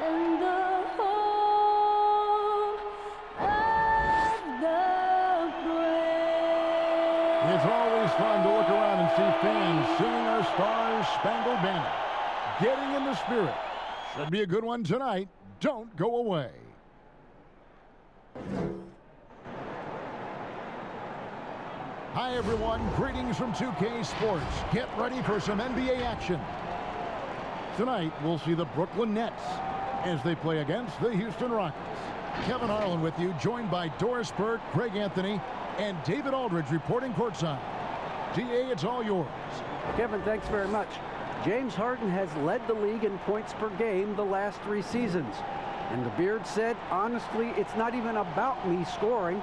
and the home of the brave. It's always fun to look around and see fans singing our Stars Spangled Banner. Getting in the spirit. Should be a good one tonight. Don't go away. Hi, everyone. Greetings from 2K Sports. Get ready for some NBA action. Tonight, we'll see the Brooklyn Nets as they play against the Houston Rockets. Kevin Harlan with you, joined by Doris Burke, Greg Anthony, and David Aldridge reporting courtside. DA, it's all yours. Kevin, thanks very much. James Harden has led the league in points per game the last 3 seasons. And the Beard said, honestly, it's not even about me scoring.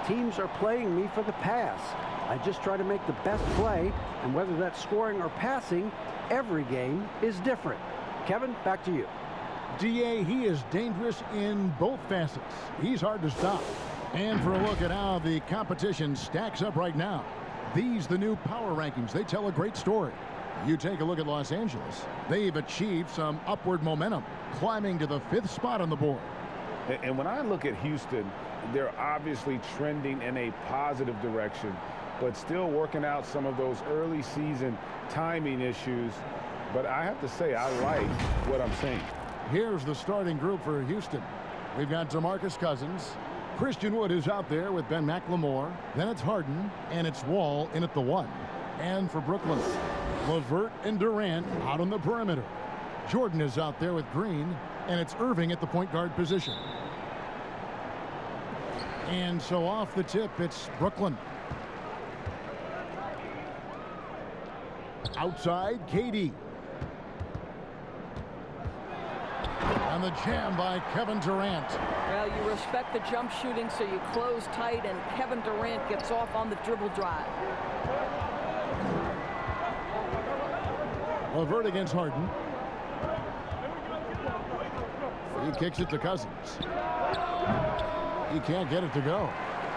Teams are playing me for the pass. I just try to make the best play, and whether that's scoring or passing, every game is different. Kevin, back to you. DA, he is dangerous in both facets. He's hard to stop. And for a look at how the competition stacks up right now, these, the new power rankings, they tell a great story. You take a look at Los Angeles. They've achieved some upward momentum, climbing to the 5th spot on the board. And when I look at Houston, they're obviously trending in a positive direction, but still working out some of those early season timing issues. But I have to say, I like what I'm seeing. Here's the starting group for Houston. We've got DeMarcus Cousins. Christian Wood is out there with Ben McLemore. Then it's Harden, and it's Wall in at the 1. And for Brooklyn, LeVert and Durant out on the perimeter. Jordan is out there with Green, and it's Irving at the point guard position. And so off the tip, it's Brooklyn. Outside, KD. And the jam by Kevin Durant. Well, you respect the jump shooting, so you close tight, and Kevin Durant gets off on the dribble drive. LeVert against Harden. He kicks it to Cousins. He can't get it to go.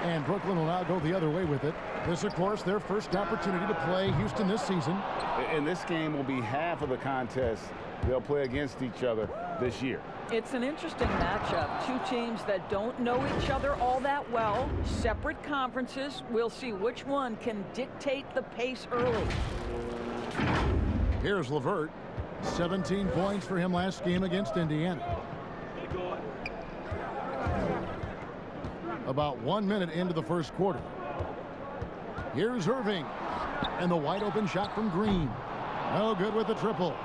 And Brooklyn will now go the other way with it. This, of course, their first opportunity to play Houston this season. And this game will be half of the contest they'll play against each other this year. It's an interesting matchup. 2 teams that don't know each other all that well. Separate conferences. We'll see which one can dictate the pace early. Here's LeVert. 17 points for him last game against Indiana. About 1 minute into the first quarter. Here's Irving. And the wide open shot from Green. No good with the triple.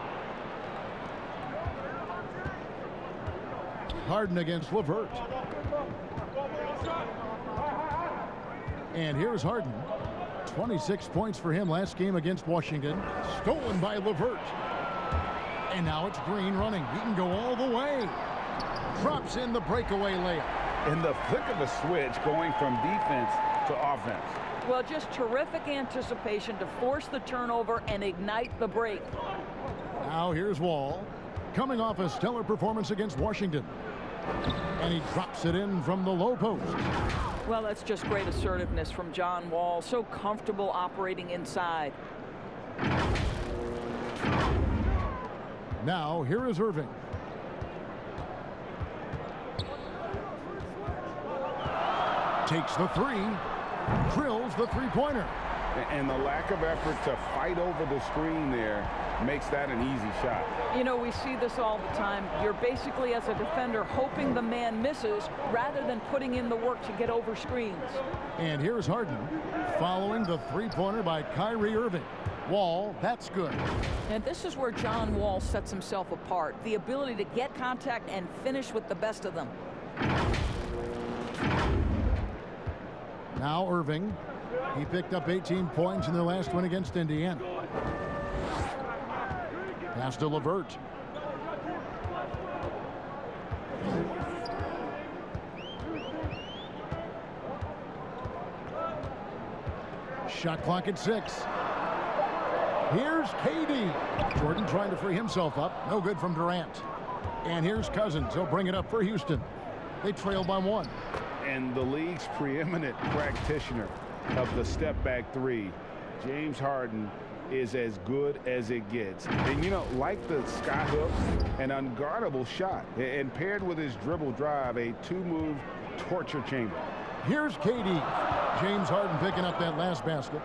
Harden against LeVert. And here's Harden. 26 points for him last game against Washington. Stolen by LeVert. And now it's Green running. He can go all the way. Drops in the breakaway layup. In the flick of a switch, going from defense to offense. Well, just terrific anticipation to force the turnover and ignite the break. Now here's Wall. Coming off a stellar performance against Washington. And he drops it in from the low post. Well, that's just great assertiveness from John Wall. So comfortable operating inside. Now here is Irving. Takes the 3. Drills the 3-pointer. And the lack of effort to fight over the screen there makes that an easy shot. You know, we see this all the time. You're basically, as a defender, hoping the man misses rather than putting in the work to get over screens. And here's Harden following the 3-pointer by Kyrie Irving. Wall, that's good. And this is where John Wall sets himself apart. The ability to get contact and finish with the best of them. Now Irving. He picked up 18 points in their last win against Indiana. Pass to LeVert. Shot clock at 6. Here's KD. Jordan trying to free himself up. No good from Durant. And here's Cousins. He'll bring it up for Houston. They trail by 1. And the league's preeminent practitioner of the step-back 3, James Harden, is as good as it gets. And, you know, like the skyhook, an unguardable shot. And paired with his dribble drive, a two-move torture chamber. Here's KD. James Harden picking up that last basket.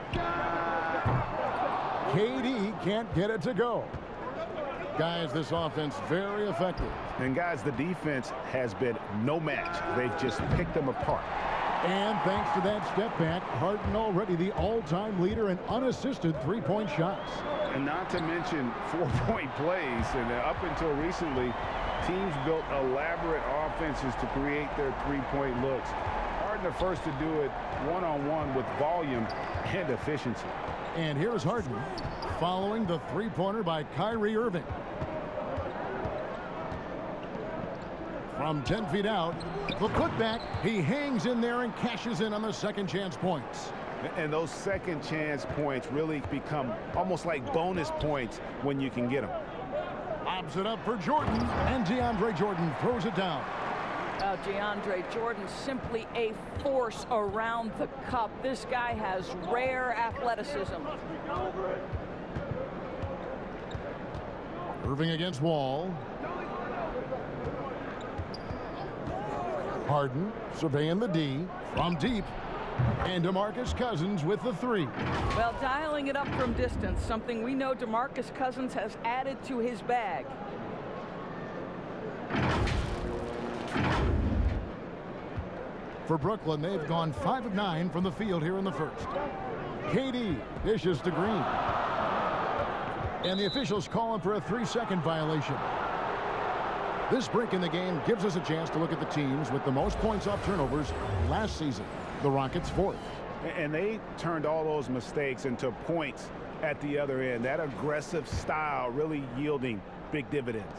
KD can't get it to go. Guys, this offense very effective. And, guys, the defense has been no match. They've just picked them apart. And thanks to that step back, Harden already the all-time leader in unassisted three-point shots. And not to mention four-point plays. And up until recently, teams built elaborate offenses to create their three-point looks. Harden the first to do it one-on-one with volume and efficiency. And here's Harden following the three-pointer by Kyrie Irving. From 10 feet out, the putback, he hangs in there and cashes in on the second chance points. And those second chance points really become almost like bonus points when you can get them. Lobs it up for Jordan, and DeAndre Jordan throws it down. DeAndre Jordan simply a force around the cup. This guy has rare athleticism. Irving against Wall. Harden surveying the D from deep. And DeMarcus Cousins with the three. Well, dialing it up from distance, something we know DeMarcus Cousins has added to his bag. For Brooklyn, they've gone 5 of 9 from the field here in the first. KD dishes to Green. And the officials calling for a 3-second violation. This break in the game gives us a chance to look at the teams with the most points off turnovers last season. The Rockets 4th. And they turned all those mistakes into points at the other end. That aggressive style really yielding big dividends.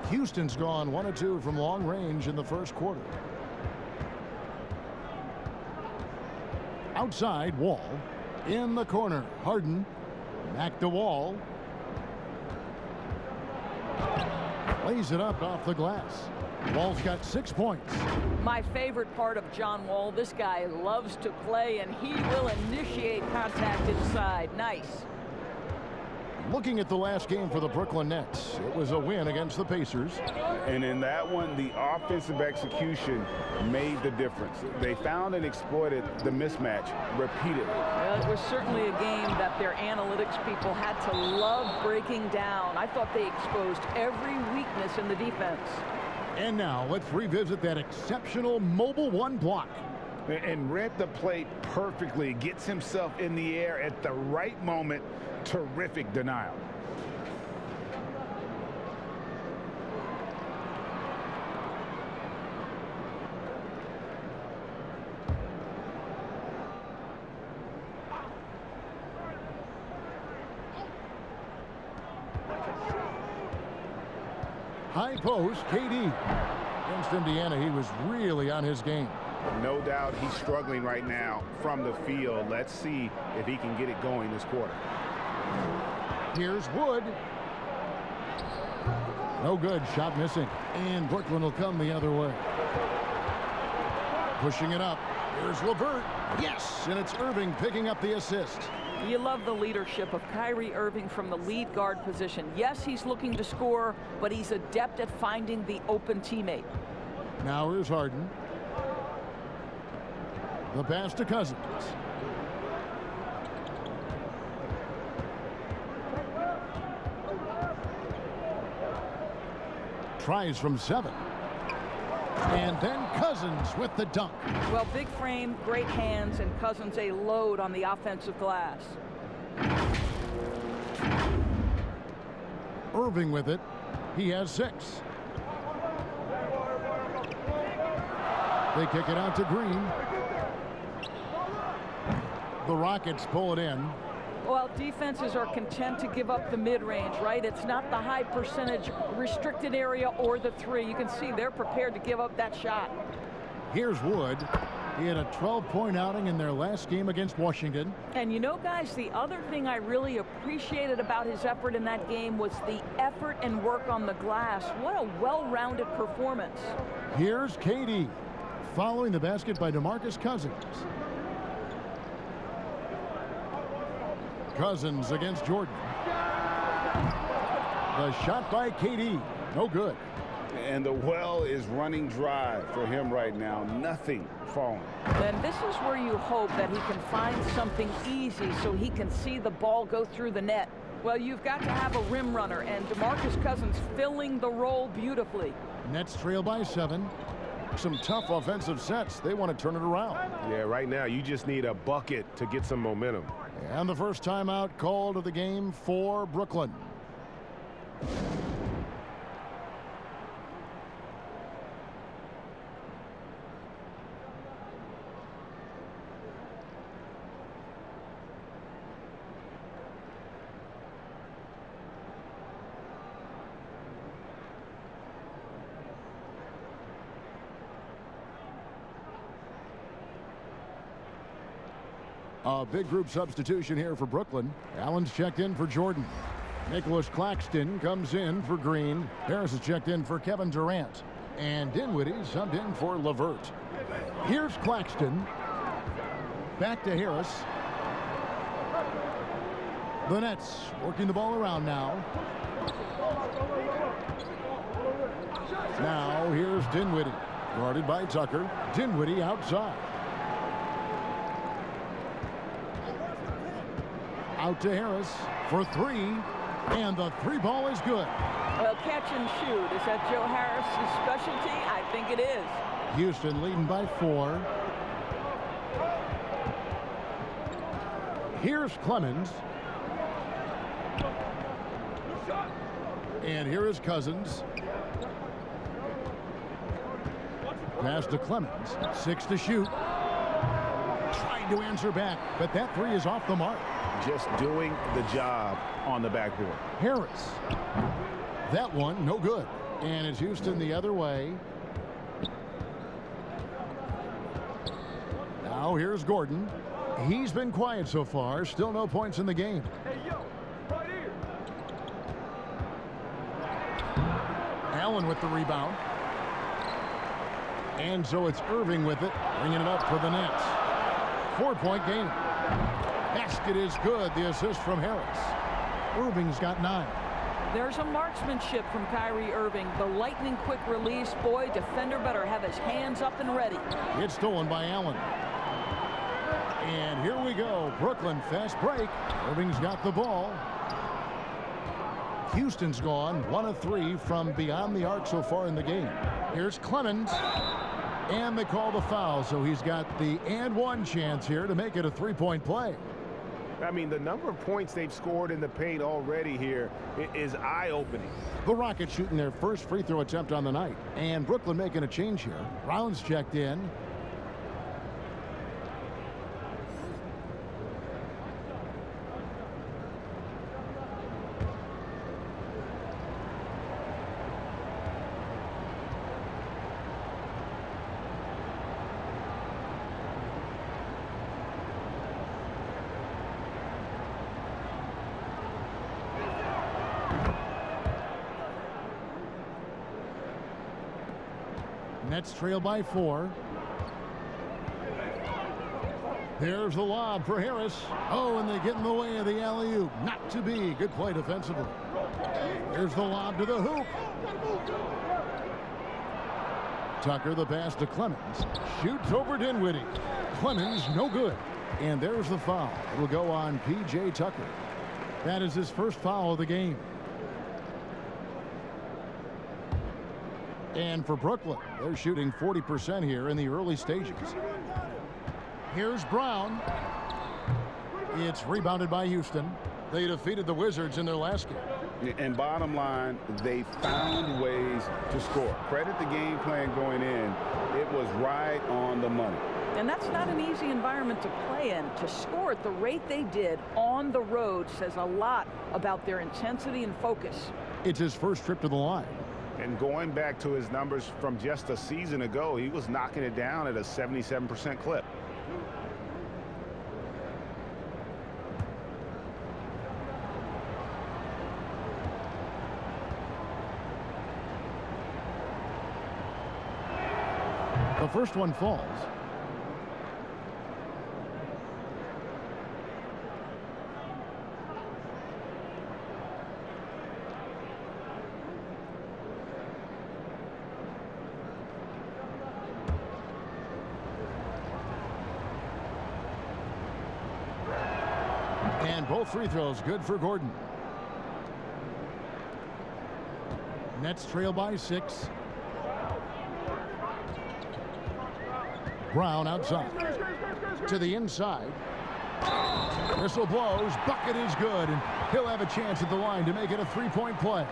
Houston's gone 1 of 2 from long range in the first quarter. Outside, Wall. In the corner, Harden. Back to Wall. Lays it up off the glass. Wall's got 6 points. My favorite part of John Wall, this guy loves to play, and he will initiate contact inside. Nice. Looking at the last game for the Brooklyn Nets, it was a win against the Pacers. And in that one, the offensive execution made the difference. They found and exploited the mismatch repeatedly. Well, it was certainly a game that their analytics people had to love breaking down. I thought they exposed every weakness in the defense. And now let's revisit that exceptional mobile one block. And read the play perfectly. Gets himself in the air at the right moment. Terrific denial. High post, KD. Against Indiana, he was really on his game. No doubt he's struggling right now from the field. Let's see if he can get it going this quarter. Here's Wood. No good. Shot missing. And Brooklyn will come the other way. Pushing it up. Here's LeVert. Yes! And it's Irving picking up the assist. You love the leadership of Kyrie Irving from the lead guard position. Yes, he's looking to score, but he's adept at finding the open teammate. Now here's Harden. The pass to Cousins. Tries from 7. And then Cousins with the dunk. Well, big frame, great hands, and Cousins a load on the offensive glass. Irving with it. He has 6. They kick it out to Green. The Rockets pull it in. Well, defenses are content to give up the mid-range, right? It's not the high percentage restricted area or the 3. You can see they're prepared to give up that shot. Here's Wood. He had a 12-point outing in their last game against Washington. And you know, guys, the other thing I really appreciated about his effort in that game was the effort and work on the glass. What a well-rounded performance. Here's KD. Following the basket by DeMarcus Cousins. Cousins against Jordan. The shot by KD. No good. And the well is running dry for him right now. Nothing falling. And this is where you hope that he can find something easy so he can see the ball go through the net. Well, you've got to have a rim runner, and DeMarcus Cousins filling the role beautifully. Nets trail by 7. Some tough offensive sets. They want to turn it around. Yeah, right now you just need a bucket to get some momentum. And the first timeout called of the game for Brooklyn. A big group substitution here for Brooklyn. Allen's checked in for Jordan. Nicholas Claxton comes in for Green. Harris is checked in for Kevin Durant. And Dinwiddie subbed in for LeVert. Here's Claxton. Back to Harris. The Nets working the ball around now. Now here's Dinwiddie. Guarded by Tucker. Dinwiddie outside. Out to Harris for 3, and the 3 ball is good. Well, catch and shoot. Is that Joe Harris's specialty? I think it is. Houston leading by 4. Here's Clemens. And here is Cousins. Pass to Clemens. 6 to shoot. Trying to answer back, but that 3 is off the mark. Just doing the job on the backboard. Harris. That one, no good. And it's Houston the other way. Now here's Gordon. He's been quiet so far. Still no points in the game. Hey, yo, right here. Allen with the rebound. And so it's Irving with it, bringing it up for the Nets. 4-point game. Basket is good. The assist from Harris. Irving's got 9. There's a marksmanship from Kyrie Irving. The lightning quick release. Boy, defender better have his hands up and ready. It's stolen by Allen. And here we go. Brooklyn fast break. Irving's got the ball. Houston's gone 1 of 3 from beyond the arc so far in the game. Here's Clemens. And they call the foul, so he's got the and 1 chance here to make it a 3-point play. I mean, the number of points they've scored in the paint already here is eye-opening. The Rockets shooting their first free throw attempt on the night. And Brooklyn making a change here. Brown's checked in. Nets trail by 4. There's the lob for Harris. Oh, and they get in the way of the alley-oop. Not to be. Good play defensively. There's the lob to the hoop. Tucker, the pass to Clemens. Shoots over Dinwiddie. Clemens, no good. And there's the foul. It'll go on P.J. Tucker. That is his first foul of the game. And for Brooklyn, they're shooting 40% here in the early stages. Here's Brown. It's rebounded by Houston. They defeated the Wizards in their last game. And bottom line, they found ways to score. Credit the game plan going in. It was right on the money. And that's not an easy environment to play in. To score at the rate they did on the road says a lot about their intensity and focus. It's his first trip to the line. And going back to his numbers from just a season ago, he was knocking it down at a 77% clip. The first one falls. And both free throws good for Gordon. Nets trail by 6. Brown outside. To the inside. Whistle blows. Bucket is good. And he'll have a chance at the line to make it a three-point play.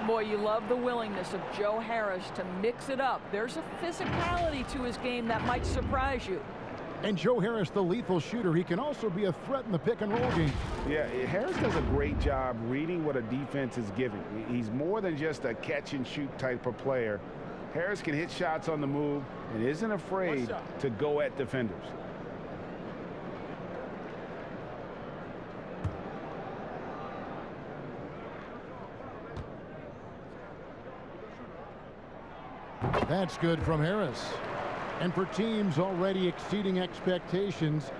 Boy, you love the willingness of Joe Harris to mix it up. There's a physicality to his game that might surprise you. And Joe Harris, the lethal shooter, he can also be a threat in the pick-and-roll game. Yeah, Harris does a great job reading what a defense is giving. He's more than just a catch-and-shoot type of player. Harris can hit shots on the move and isn't afraid to go at defenders. That's good from Harris. And for teams already exceeding expectations,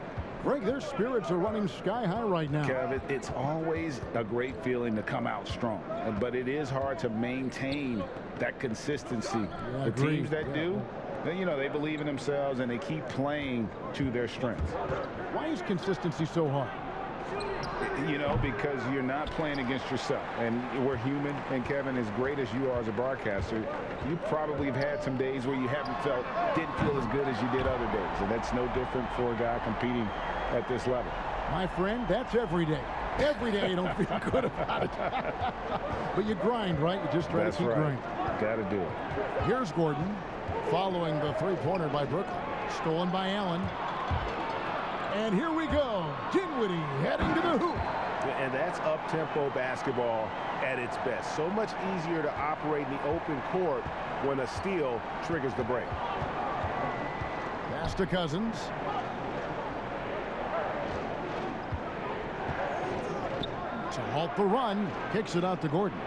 Greg, their spirits are running sky high right now. Kev, it's always a great feeling to come out strong, but it is hard to maintain that consistency. The teams that do, you know, they believe in themselves and they keep playing to their strengths. Why is consistency so hard? You know, because you're not playing against yourself. And we're human. And Kevin, as great as you are as a broadcaster, you probably have had some days where you didn't feel as good as you did other days. And that's no different for a guy competing at this level. My friend, that's every day. Every day you don't feel good about it. But you grind, right? You just try to keep grinding. Got to do it. Here's Gordon following the three-pointer by Brooklyn. Stolen by Allen. And here we go. Dinwiddie heading to the hoop. And that's up-tempo basketball at its best. So much easier to operate in the open court when a steal triggers the break. Pass to Cousins. To halt the run, kicks it out to Gordon.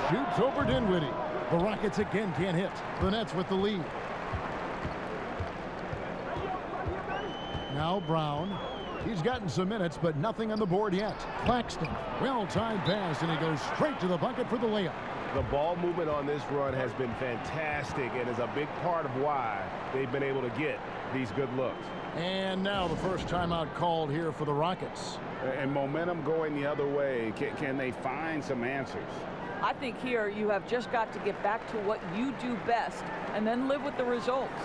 Shoots over Dinwiddie. The Rockets again can't hit. The Nets with the lead. Now Brown. He's gotten some minutes, but nothing on the board yet. Claxton, well-timed pass, and he goes straight to the bucket for the layup. The ball movement on this run has been fantastic and is a big part of why they've been able to get these good looks. And now the first timeout called here for the Rockets. And momentum going the other way. Can they find some answers? I think here you have just got to get back to what you do best and then live with the results.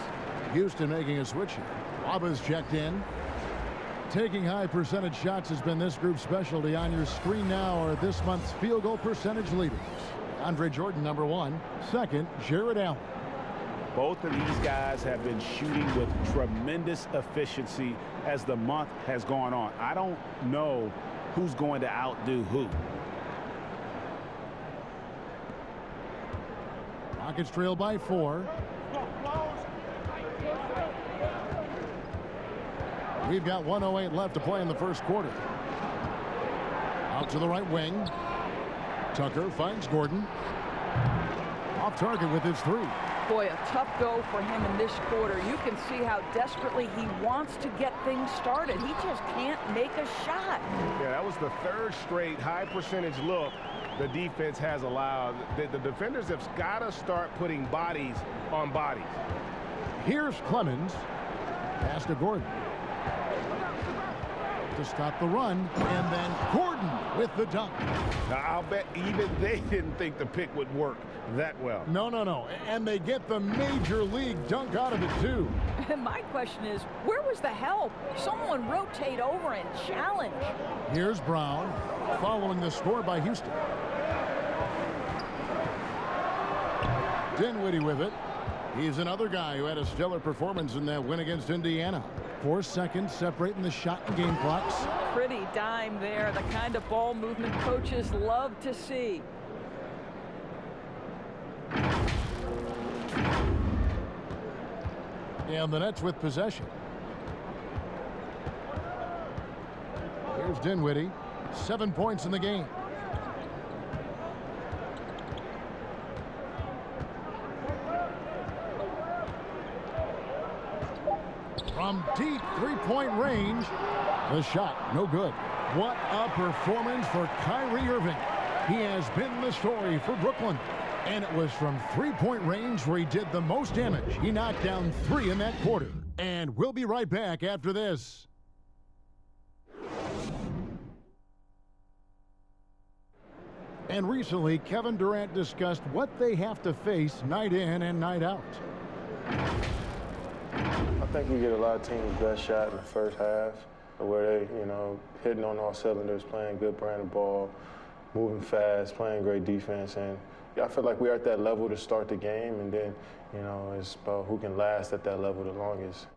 Houston making a switch here. Waba's checked in. Taking high percentage shots has been this group's specialty. On your screen now are this month's field goal percentage leaders. Andre Jordan, number 1. Second, Jared Allen. Both of these guys have been shooting with tremendous efficiency as the month has gone on. I don't know who's going to outdo who. Rockets trail by 4. We've got 1:08 left to play in the first quarter. Out to the right wing. Tucker finds Gordon. Off target with his 3. Boy, a tough go for him in this quarter. You can see how desperately he wants to get things started. He just can't make a shot. Yeah, that was the third straight high percentage look the defense has allowed. The defenders have got to start putting bodies on bodies. Here's Clemens. Pass to Gordon. To stop the run, and then Gordon with the dunk. Now, I'll bet even they didn't think the pick would work that well. No. And they get the major league dunk out of it, too. And my question is, where was the help? Someone rotate over and challenge. Here's Brown following the score by Houston. Dinwiddie with it. He's another guy who had a stellar performance in that win against Indiana. 4 seconds separating the shot and game clocks. Pretty dime there. The kind of ball movement coaches love to see. And the Nets with possession. Here's Dinwiddie. 7 points in the game. From deep three-point range, the shot no good. What a performance for Kyrie Irving. He has been the story for Brooklyn. And it was from three-point range where he did the most damage. He knocked down 3 in that quarter. And we'll be right back after this. And recently, Kevin Durant discussed what they have to face night in and night out. I think we get a lot of teams' best shot in the first half, where they, hitting on all cylinders, playing good brand of ball, moving fast, playing great defense. And I feel like we're at that level to start the game, and then, it's about who can last at that level the longest.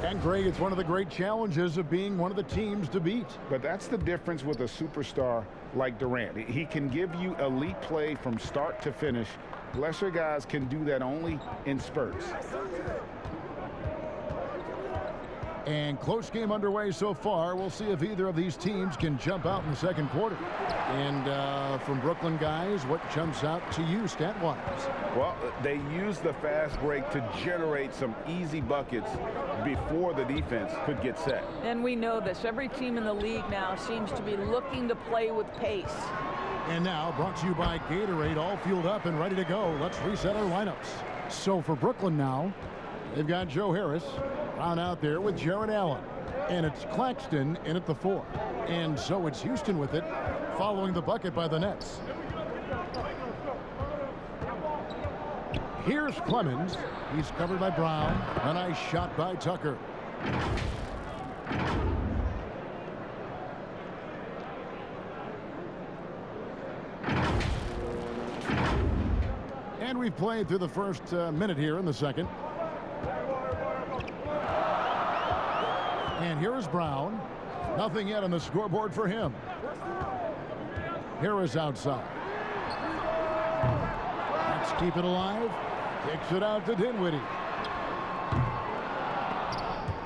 And Greg, it's one of the great challenges of being one of the teams to beat. But that's the difference with a superstar like Durant. He can give you elite play from start to finish. Lesser guys can do that only in spurts. And close game underway so far. We'll see if either of these teams can jump out in the second quarter. And from Brooklyn guys, what jumps out to you stat-wise? Well, they use the fast break to generate some easy buckets before the defense could get set. And we know this. Every team in the league now seems to be looking to play with pace. And now, brought to you by Gatorade, all fueled up and ready to go. Let's reset our lineups. So for Brooklyn now, they've got Joe Harris on out there with Jared Allen. And it's Claxton in at the 4. And so it's Houston with it, following the bucket by the Nets. Here's Clemens. He's covered by Brown. A nice shot by Tucker. And we've played through the first minute here in the second. And here is Brown. Nothing yet on the scoreboard for him. Harris outside. Let's keep it alive. Kicks it out to Dinwiddie.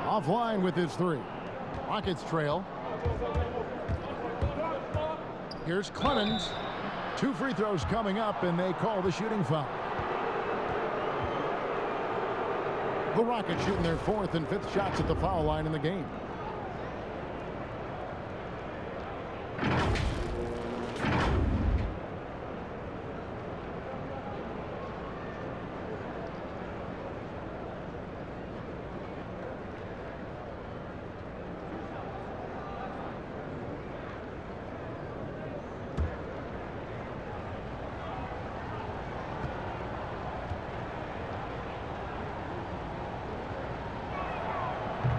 Offline with his 3. Rockets trail. Here's Clemens. 2 free throws coming up, and they call the shooting foul. The Rockets shooting their 4th and 5th shots at the foul line in the game.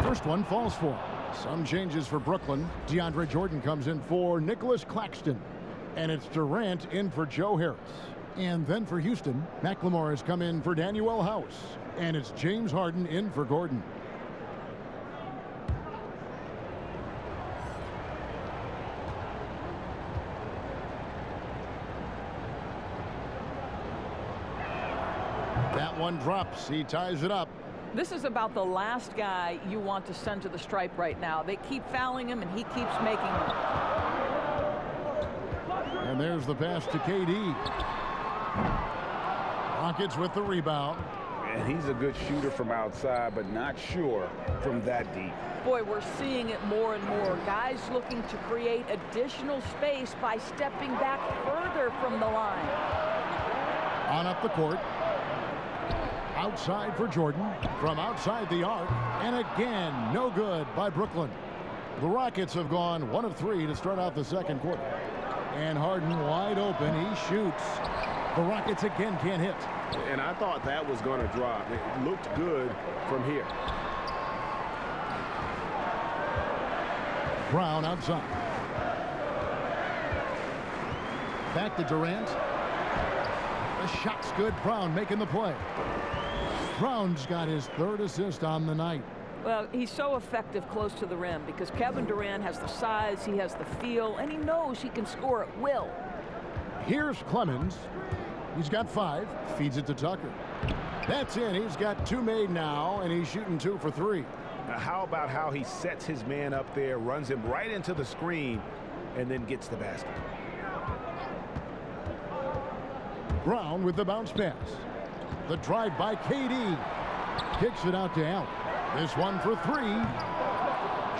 First one falls for. Some changes for Brooklyn. DeAndre Jordan comes in for Nicholas Claxton. And it's Durant in for Joe Harris. And then for Houston, McLemore has come in for Daniel House. And it's James Harden in for Gordon. That one drops. He ties it up. This is about the last guy you want to send to the stripe right now. They keep fouling him, and he keeps making them. And there's the pass to KD. Rockets with the rebound. And he's a good shooter from outside, but not sure from that deep. Boy, we're seeing it more and more. Guys looking to create additional space by stepping back further from the line. On up the court. Outside for Jordan. From outside the arc. And again, no good by Brooklyn. The Rockets have gone 1 of 3 to start out the second quarter. And Harden wide open. He shoots. The Rockets again can't hit. And I thought that was going to drop. It looked good from here. Brown outside. Back to Durant. The shot's good. Brown making the play. Brown's got his 3rd assist on the night. Well, he's so effective close to the rim because Kevin Durant has the size, he has the feel, and he knows he can score at will. Here's Clemens. He's got 5. Feeds it to Tucker. That's in. He's got 2 made now, and he's shooting 2 for 3. Now, how about how he sets his man up there, runs him right into the screen, and then gets the basket? Brown with the bounce pass. The drive by KD. Kicks it out to Allen. This one for 3.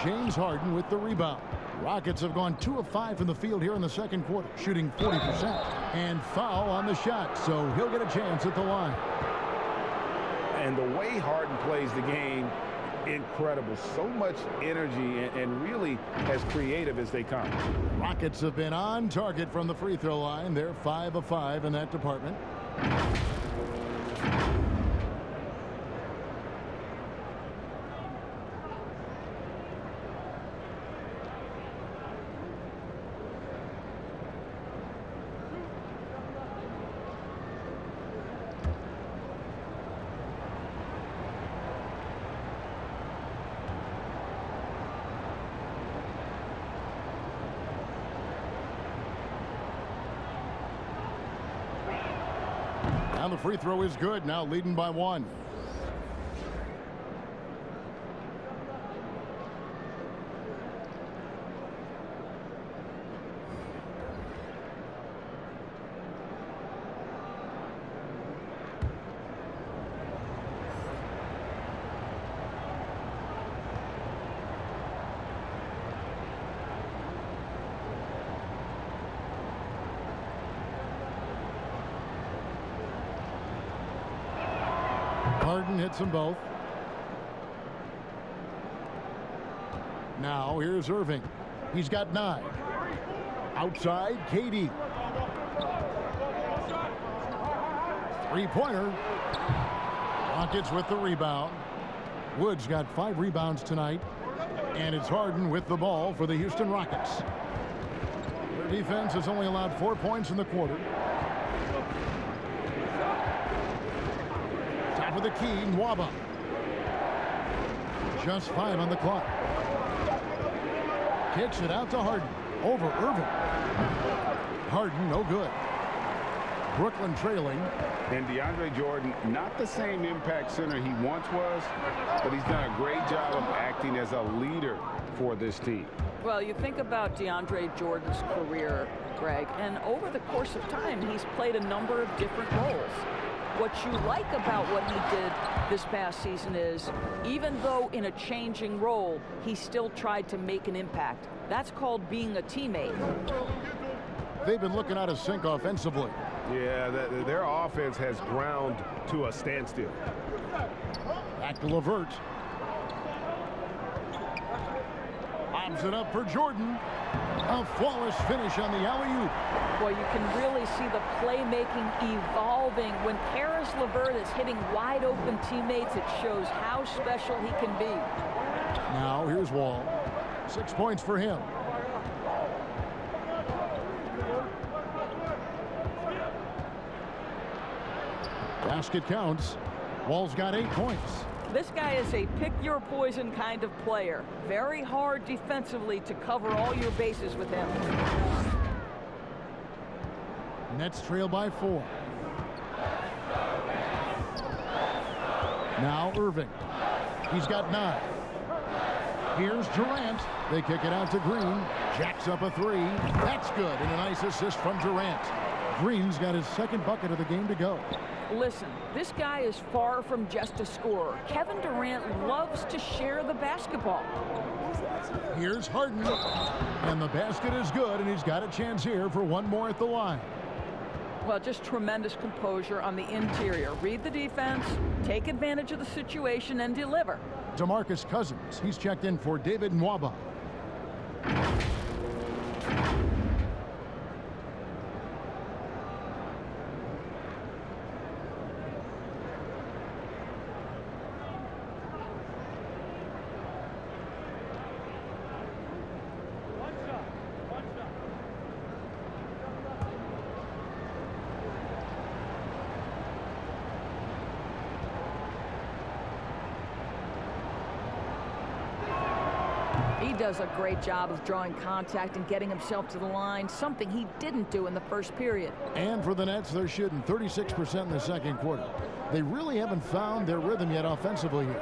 James Harden with the rebound. Rockets have gone 2 of 5 from the field here in the second quarter, shooting 40%. And foul on the shot, so he'll get a chance at the line. And the way Harden plays the game, incredible. So much energy and really as creative as they come. Rockets have been on target from the free throw line. They're 5 of 5 in that department. And the free throw is good, now leading by 1. Harden hits them both. Now here's Irving. He's got 9. Outside, KD. Three-pointer. Rockets with the rebound. Wood's got 5 rebounds tonight. And it's Harden with the ball for the Houston Rockets. Their defense has only allowed 4 points in the quarter. Top of the key, Nwaba. Just 5 on the clock. Kicks it out to Harden. Over Irving. Harden, no good. Brooklyn trailing. And DeAndre Jordan, not the same impact center he once was, but he's done a great job of acting as a leader for this team. Well, you think about DeAndre Jordan's career, Greg, and over the course of time, he's played a number of different roles. What you like about what he did this past season is, even though in a changing role, he still tried to make an impact. That's called being a teammate. They've been looking out of sync offensively. Yeah, their offense has ground to a standstill. Back to LeVert. Lobs it up for Jordan. A flawless finish on the alley-oop. Well, you can really see the playmaking evolving. When Karis LeVert is hitting wide-open teammates, it shows how special he can be. Now, here's Wall. 6 points for him. Basket counts. Wall's got 8 points. This guy is a pick-your-poison kind of player. Very hard defensively to cover all your bases with him. Nets trail by 4. Now Irving. He's got 9. Here's Durant. They kick it out to Green. Jacks up a 3. That's good. And a nice assist from Durant. Green's got his 2nd bucket of the game to go. Listen, this guy is far from just a scorer. Kevin Durant loves to share the basketball. Here's Harden. And the basket is good, and he's got a chance here for 1 more at the line. Well, just tremendous composure on the interior. Read the defense, take advantage of the situation, and deliver. DeMarcus Cousins. He's checked in for David Nwaba. He does a great job of drawing contact and getting himself to the line, something he didn't do in the first period. And for the Nets, they're shooting 36% in the 2nd quarter. They really haven't found their rhythm yet offensively here.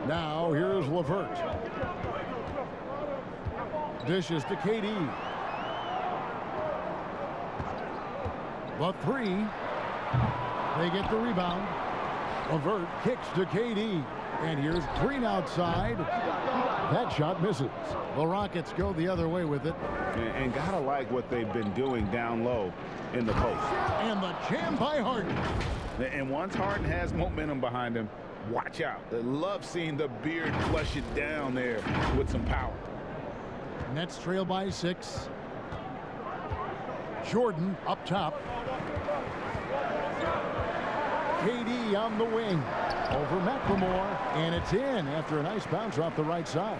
Now, here's LeVert. Dishes to KD. The 3. They get the rebound. LeVert kicks to KD. And here's Green outside. That shot misses. The Rockets go the other way with it. And gotta like what they've been doing down low in the post. And the jam by Harden. And once Harden has momentum behind him, Watch out. I love seeing the beard flush it down there with some power. Nets trail by 6. Jordan up top. KD on the wing. Over McLemore, and it's in after a nice bounce off the right side.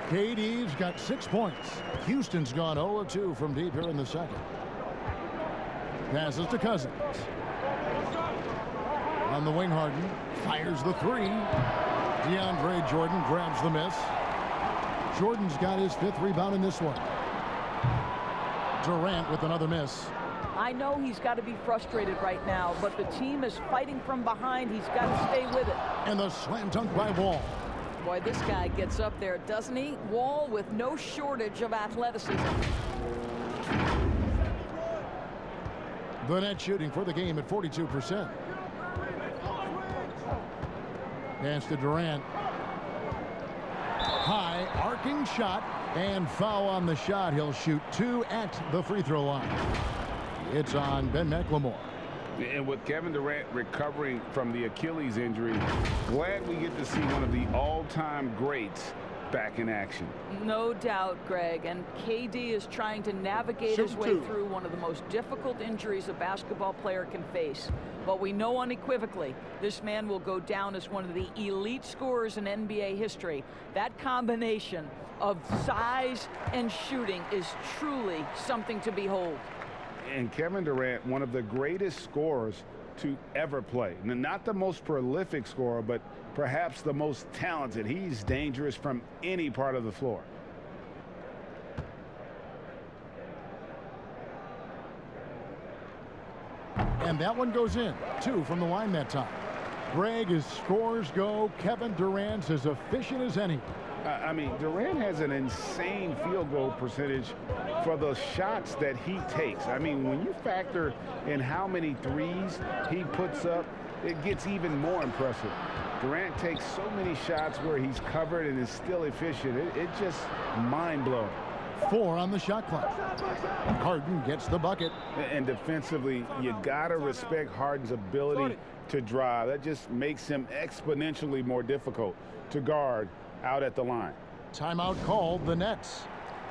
KD's got 6 points. Houston's gone 0 of 2 from deep here in the second. Passes to Cousins. On the wing, Harden fires the 3. DeAndre Jordan grabs the miss. Jordan's got his 5th rebound in this one. Durant with another miss. I know he's got to be frustrated right now, but the team is fighting from behind. He's got to stay with it. And the slam dunk by Wall. Boy, this guy gets up there, doesn't he? Wall with no shortage of athleticism. The net shooting for the game at 42%. Pass to Durant. High, arcing shot, and foul on the shot. He'll shoot 2 at the free throw line. It's on Ben McLemore. And with Kevin Durant recovering from the Achilles injury, glad we get to see one of the all-time greats back in action. No doubt, Greg. And KD is trying to navigate his way through one of the most difficult injuries a basketball player can face. But we know unequivocally this man will go down as one of the elite scorers in NBA history. That combination of size and shooting is truly something to behold. And Kevin Durant, one of the greatest scorers to ever play. Not the most prolific scorer, but perhaps the most talented. He's dangerous from any part of the floor. And that one goes in. 2 from the line that time. Greg, as scores go, Kevin Durant's as efficient as any. I mean, Durant has an insane field goal percentage for the shots that he takes. I mean, when you factor in how many threes he puts up, it gets even more impressive. Durant takes so many shots where he's covered and is still efficient. It's just mind-blowing. 4 on the shot clock. Harden gets the bucket. And defensively, you got to respect Harden's ability to drive. That just makes him exponentially more difficult to guard out at the line. Timeout called, the Nets.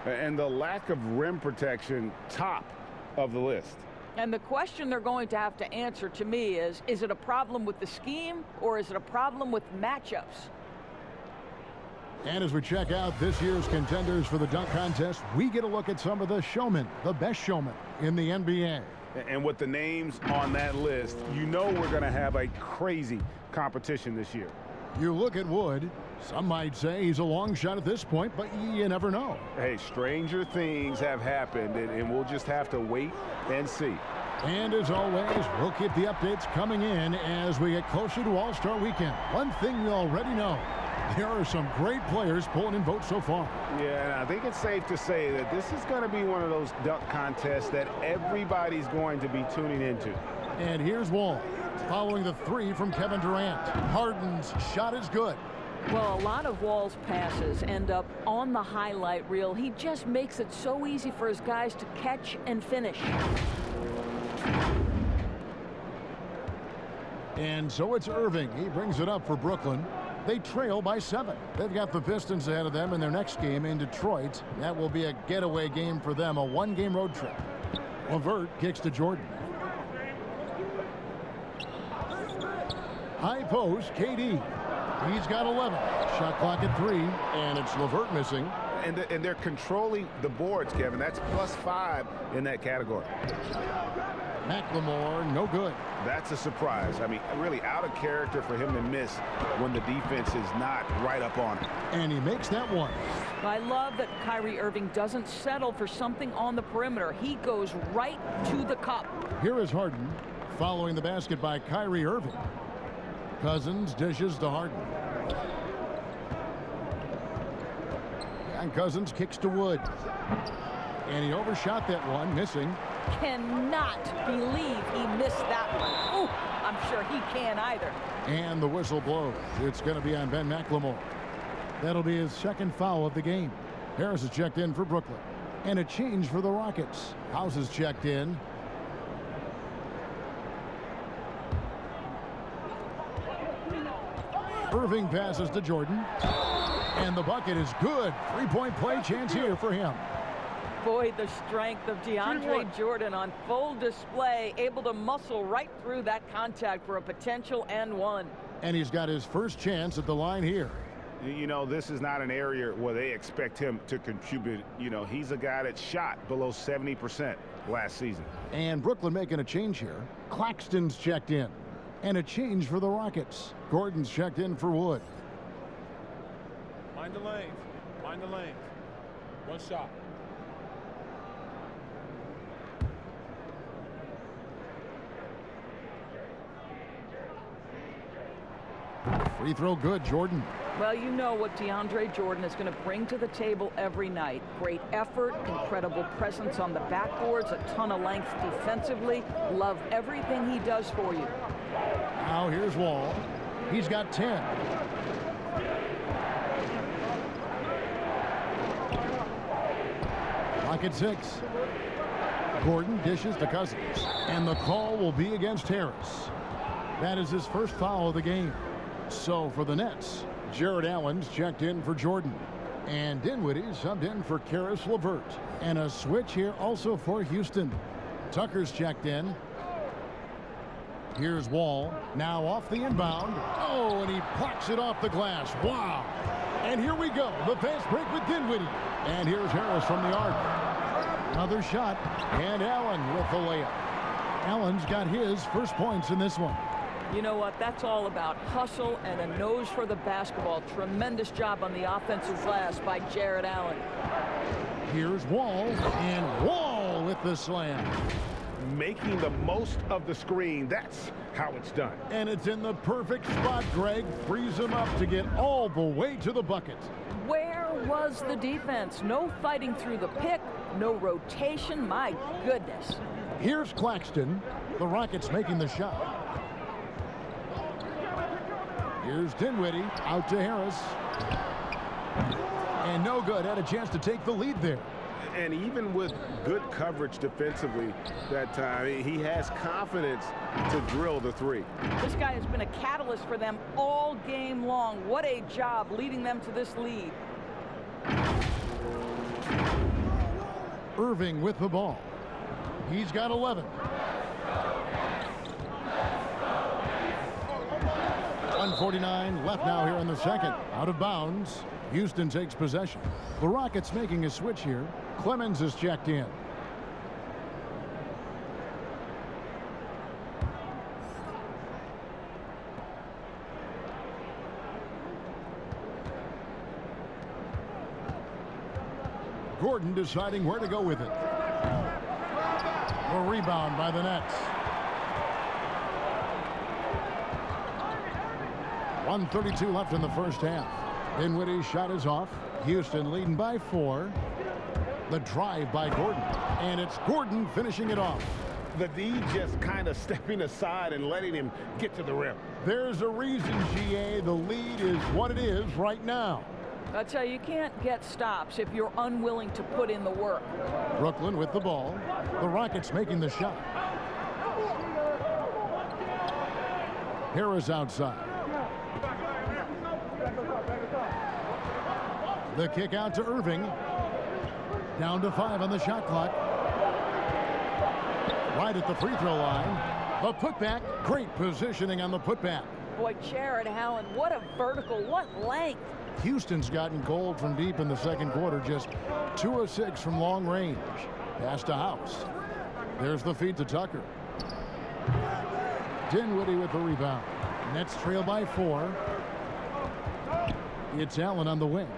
And the lack of rim protection, top of the list. And the question they're going to have to answer to me is it a problem with the scheme or is it a problem with matchups? And as we check out this year's contenders for the dunk contest, we get a look at some of the showmen, the best showmen in the NBA. And with the names on that list, you know we're going to have a crazy competition this year. You look at Wood. Some might say he's a long shot at this point, but you never know. Hey, stranger things have happened, and we'll just have to wait and see. And as always, we'll keep the updates coming in as we get closer to All-Star Weekend. One thing we already know, there are some great players pulling in votes so far. Yeah, and I think it's safe to say that this is going to be one of those dunk contests that everybody's going to be tuning into. And here's Wall, following the 3 from Kevin Durant. Harden's shot is good. Well, a lot of Wall's passes end up on the highlight reel. He just makes it so easy for his guys to catch and finish. And so it's Irving. He brings it up for Brooklyn. They trail by 7. They've got the Pistons ahead of them in their next game in Detroit. That will be a getaway game for them, a 1-game road trip. LeVert kicks to Jordan. High post, KD. He's got 11. Shot clock at 3, and it's LeVert missing. And they're controlling the boards, Kevin. That's +5 in that category. McLemore, no good. That's a surprise. I mean, really out of character for him to miss when the defense is not right up on him. And he makes that one. I love that Kyrie Irving doesn't settle for something on the perimeter. He goes right to the cup. Here is Harden, following the basket by Kyrie Irving. Cousins dishes to Harden. And Cousins kicks to Wood. And he overshot that one, missing. Cannot believe he missed that one. Ooh, I'm sure he can't either. And the whistle blows. It's going to be on Ben McLemore. That'll be his 2nd foul of the game. Harris is checked in for Brooklyn. And a change for the Rockets. House is checked in. Irving passes to Jordan. And the bucket is good. Three-point play chance here for him. Boy, the strength of DeAndre Jordan on full display, able to muscle right through that contact for a potential and one. And he's got his first chance at the line here. You know, this is not an area where they expect him to contribute. You know, he's a guy that shot below 70% last season. And Brooklyn making a change here. Claxton's checked in. And a change for the Rockets. Gordon's checked in for Wood. Mind the lanes. Mind the lanes. One shot. Free throw good, Jordan. Well, you know what DeAndre Jordan is going to bring to the table every night. Great effort, incredible presence on the backboards, a ton of length defensively. Love everything he does for you. Now here's Wall. He's got 10. Rocket 6. Gordon dishes to Cousins. And the call will be against Harris. That is his first foul of the game. So for the Nets, Jared Allen's checked in for Jordan. And Dinwiddie subbed in for Karis LeVert. And a switch here also for Houston. Tucker's checked in. Here's Wall. Now off the inbound. Oh, and he plucks it off the glass. Wow. And here we go. The fast break with Dinwiddie. And here's Harris from the arc. Another shot. And Allen with the layup. Allen's got his first points in this one. You know what? That's all about hustle and a nose for the basketball. Tremendous job on the offensive glass by Jared Allen. Here's Wall, and Wall with the slam. Making the most of the screen. That's how it's done. And it's in the perfect spot, Greg. Frees him up to get all the way to the bucket. Where was the defense? No fighting through the pick, no rotation. My goodness. Here's Claxton. The Rockets making the shot. Here's Dinwiddie out to Harris. And no good. Had a chance to take the lead there. And even with good coverage defensively that time, he has confidence to drill the three. This guy has been a catalyst for them all game long. What a job leading them to this lead. Irving with the ball. He's got 11. 1:49 left now here in the second. Out of bounds. Houston takes possession. The Rockets making a switch here. Clemens is checked in. Gordon deciding where to go with it. A rebound by the Nets. 1:32 left in the first half. Dinwiddie's shot is off. Houston leading by 4. The drive by Gordon. And it's Gordon finishing it off. The D just kind of stepping aside and letting him get to the rim. There's a reason, GA. The lead is what it is right now. I tell you, you can't get stops if you're unwilling to put in the work. Brooklyn with the ball. The Rockets making the shot. Harris outside. The kick out to Irving. Down to 5 on the shot clock. Right at the free throw line. The putback. Great positioning on the putback. Boy, Jared Allen, what a vertical, what length. Houston's gotten cold from deep in the second quarter. Just 2 of 6 from long range. Pass to House. There's the feed to Tucker. Dinwiddie with the rebound. Nets trail by 4. It's Allen on the wing.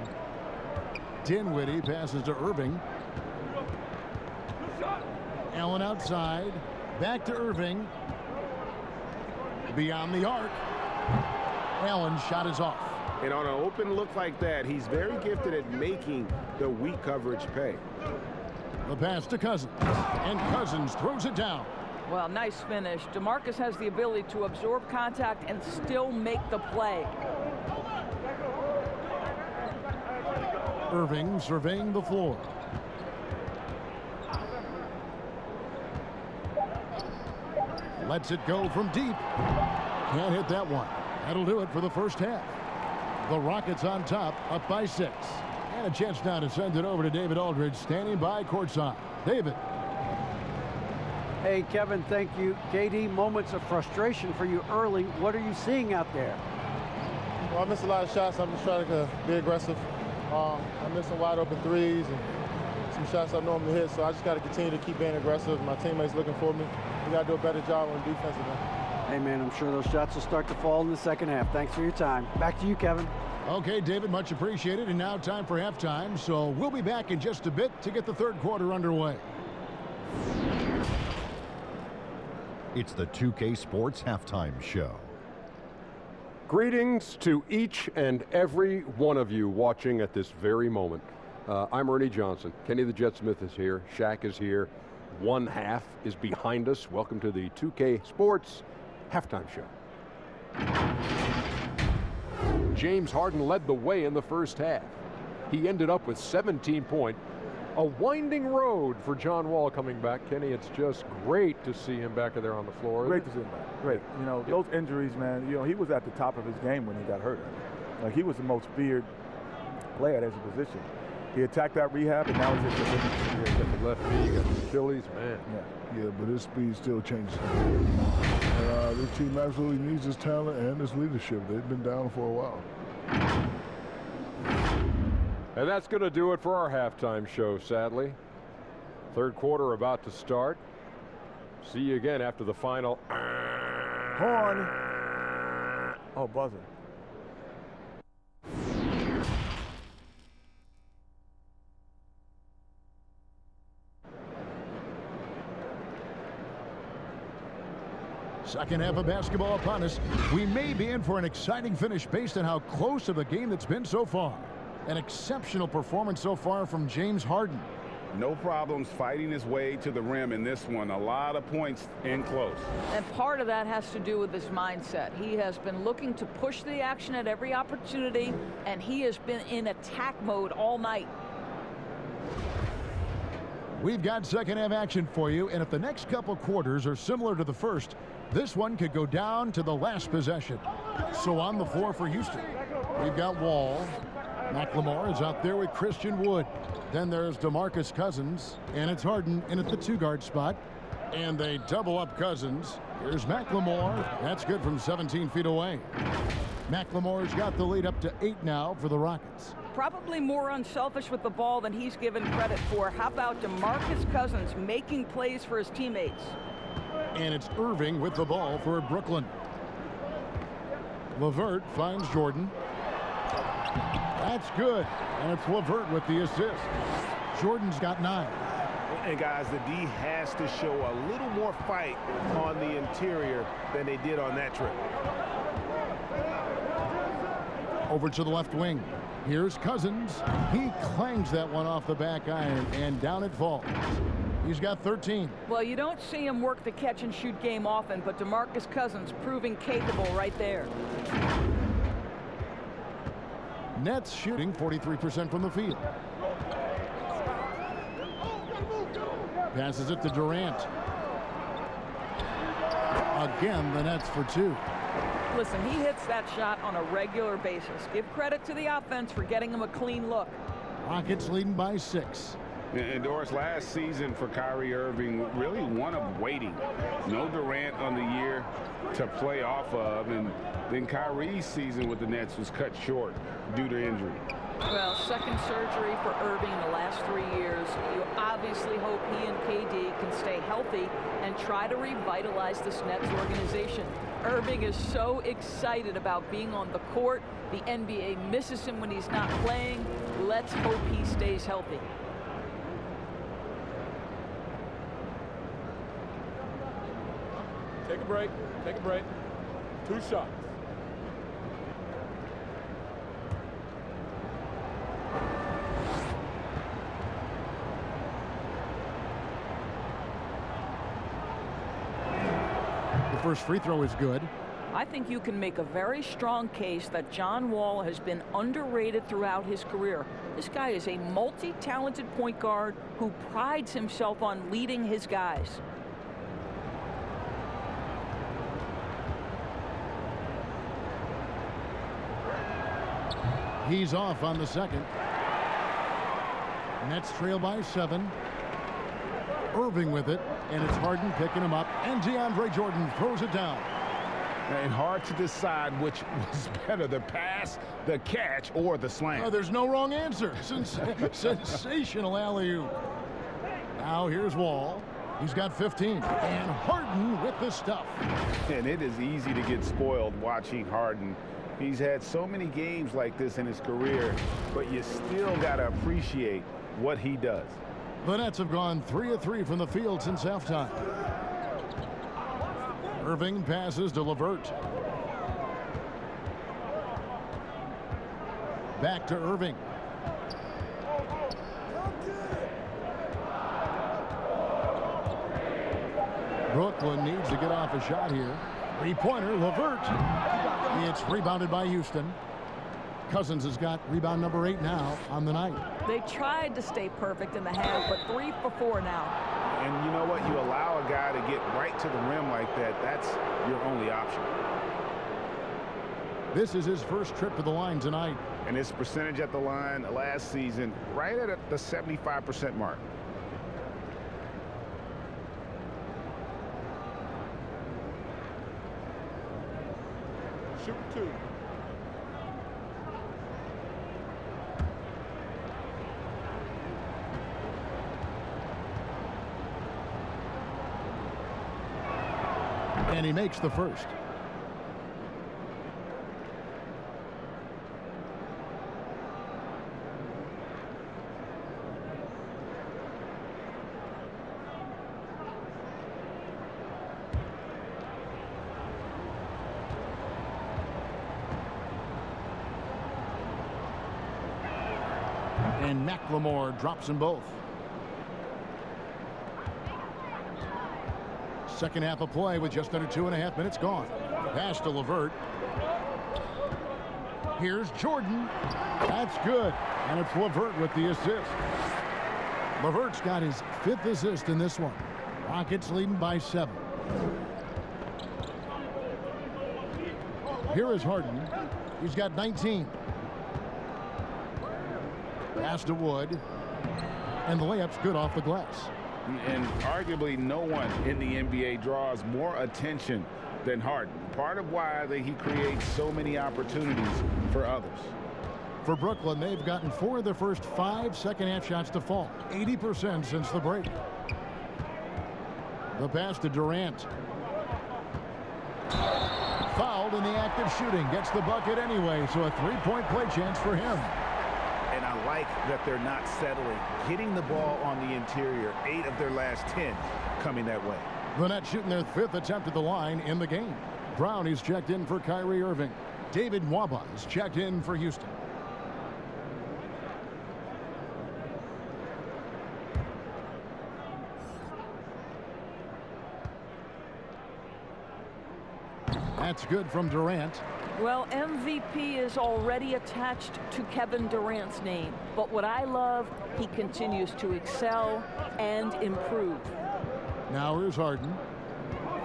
Dinwiddie passes to Irving. Allen outside. Back to Irving. Beyond the arc. Allen's shot is off. And on an open look like that, he's very gifted at making the weak coverage pay. The pass to Cousins. And Cousins throws it down. Well, nice finish. DeMarcus has the ability to absorb contact and still make the play. Irving surveying the floor. Lets it go from deep. Can't hit that one. That'll do it for the first half. The Rockets on top, up by 6. And a chance now to send it over to David Aldridge, standing by courtside. David. Hey, Kevin, thank you. KD, moments of frustration for you early. What are you seeing out there? Well, I missed a lot of shots. I'm just trying to be aggressive. I'm missing wide open threes and some shots I normally hit, so I just got to continue to keep being aggressive. My teammates looking for me. We got to do a better job on defense again. Hey, man, I'm sure those shots will start to fall in the second half. Thanks for your time. Back to you, Kevin. Okay, David, much appreciated. And now time for halftime. So we'll be back in just a bit to get the third quarter underway. It's the 2K Sports Halftime Show. Greetings to each and every one of you watching at this very moment. I'm Ernie Johnson. Kenny the Jet Smith is here. Shaq is here. One half is behind us. Welcome to the 2K Sports Halftime Show. James Harden led the way in the first half. He ended up with 17 points. A winding road for John Wall coming back. Kenny, it's just great to see him back there on the floor. Great to see him back. Great. You know, those injuries, man, you know, he was at the top of his game when he got hurt. Like, he was the most feared player at his position. He attacked that rehab, and now he's at the left knee, you got the Achilles, man. Yeah, but his speed still changes. And, this team absolutely needs his talent and his leadership. They've been down for a while. And that's going to do it for our halftime show, sadly. Third quarter about to start. See you again after the final. Horn. Oh, buzzer. Second half of basketball upon us. We may be in for an exciting finish based on how close of a game that's been so far. An exceptional performance so far from James Harden. No problems fighting his way to the rim in this one. A lot of points in close. And part of that has to do with his mindset. He has been looking to push the action at every opportunity, and he has been in attack mode all night. We've got second half action for you, and if the next couple quarters are similar to the first, this one could go down to the last possession. So on the floor for Houston, we've got Wall. McLemore is out there with Christian Wood. Then there's DeMarcus Cousins, and it's Harden in at the 2-guard spot. And they double up Cousins. Here's McLemore. That's good from 17 feet away. McLemore's got the lead up to 8 now for the Rockets. Probably more unselfish with the ball than he's given credit for. How about DeMarcus Cousins making plays for his teammates? And it's Irving with the ball for Brooklyn. LeVert finds Jordan. That's good. And it's LeVert with the assist. Jordan's got 9. And guys, the D has to show a little more fight on the interior than they did on that trip. Over to the left wing. Here's Cousins. He clangs that one off the back iron, and down it falls. He's got 13. Well, you don't see him work the catch and shoot game often, but DeMarcus Cousins proving capable right there. Nets shooting 43% from the field. Passes it to Durant. Again, the Nets for 2. Listen, he hits that shot on a regular basis. Give credit to the offense for getting him a clean look. Rockets leading by 6. And Doris, last season for Kyrie Irving, really one of waiting. No Durant on the year to play off of, and then Kyrie's season with the Nets was cut short due to injury. Well, second surgery for Irving in the last 3 years. You obviously hope he and KD can stay healthy and try to revitalize this Nets organization. Irving is so excited about being on the court. The NBA misses him when he's not playing. Let's hope he stays healthy. Take a break. Take a break. 2 shots. The first free throw is good. I think you can make a very strong case that John Wall has been underrated throughout his career. This guy is a multi-talented point guard who prides himself on leading his guys. He's off on the second. Nets trail by 7. Irving with it, and it's Harden picking him up, and DeAndre Jordan throws it down. And hard to decide which was better, the pass, the catch, or the slam. Oh, there's no wrong answer. Sensational alley-oop. Now here's Wall. He's got 15. And Harden with the stuff. And it is easy to get spoiled watching Harden. He's had so many games like this in his career, but you still got to appreciate what he does. The Nets have gone 3 of 3 from the field since halftime. Irving passes to LeVert. Back to Irving. Brooklyn needs to get off a shot here. Three-pointer, LeVert. It's rebounded by Houston. Cousins has got rebound number 8 now on the night. They tried to stay perfect in the half, but 3 for 4 now. And you know what? You allow a guy to get right to the rim like that, that's your only option. This is his first trip to the line tonight. And his percentage at the line last season, right at the 75% mark. Shoot 2. And he makes the first. And McLemore drops them both. Second half of play with just under 2.5 minutes gone. Pass to LeVert. Here's Jordan. That's good. And it's LeVert with the assist. LeVert's got his 5th assist in this one. Rockets leading by 7. Here is Harden. He's got 19. Pass to Wood. And the layup's good off the glass. And arguably no one in the NBA draws more attention than Harden. Part of why he creates so many opportunities for others. For Brooklyn, they've gotten 4 of their first 5 second-half shots to fall. 80% since the break. The pass to Durant. Fouled in the act of shooting. Gets the bucket anyway, so a 3-point play chance for him. And I like that they're not settling. Hitting the ball on the interior, 8 of their last 10 coming that way. The Nets shooting their 5th attempt at the line in the game. Brown is checked in for Kyrie Irving. David Nwaba is checked in for Houston. That's good from Durant. Well, MVP is already attached to Kevin Durant's name. But what I love, he continues to excel and improve. Now here's Harden.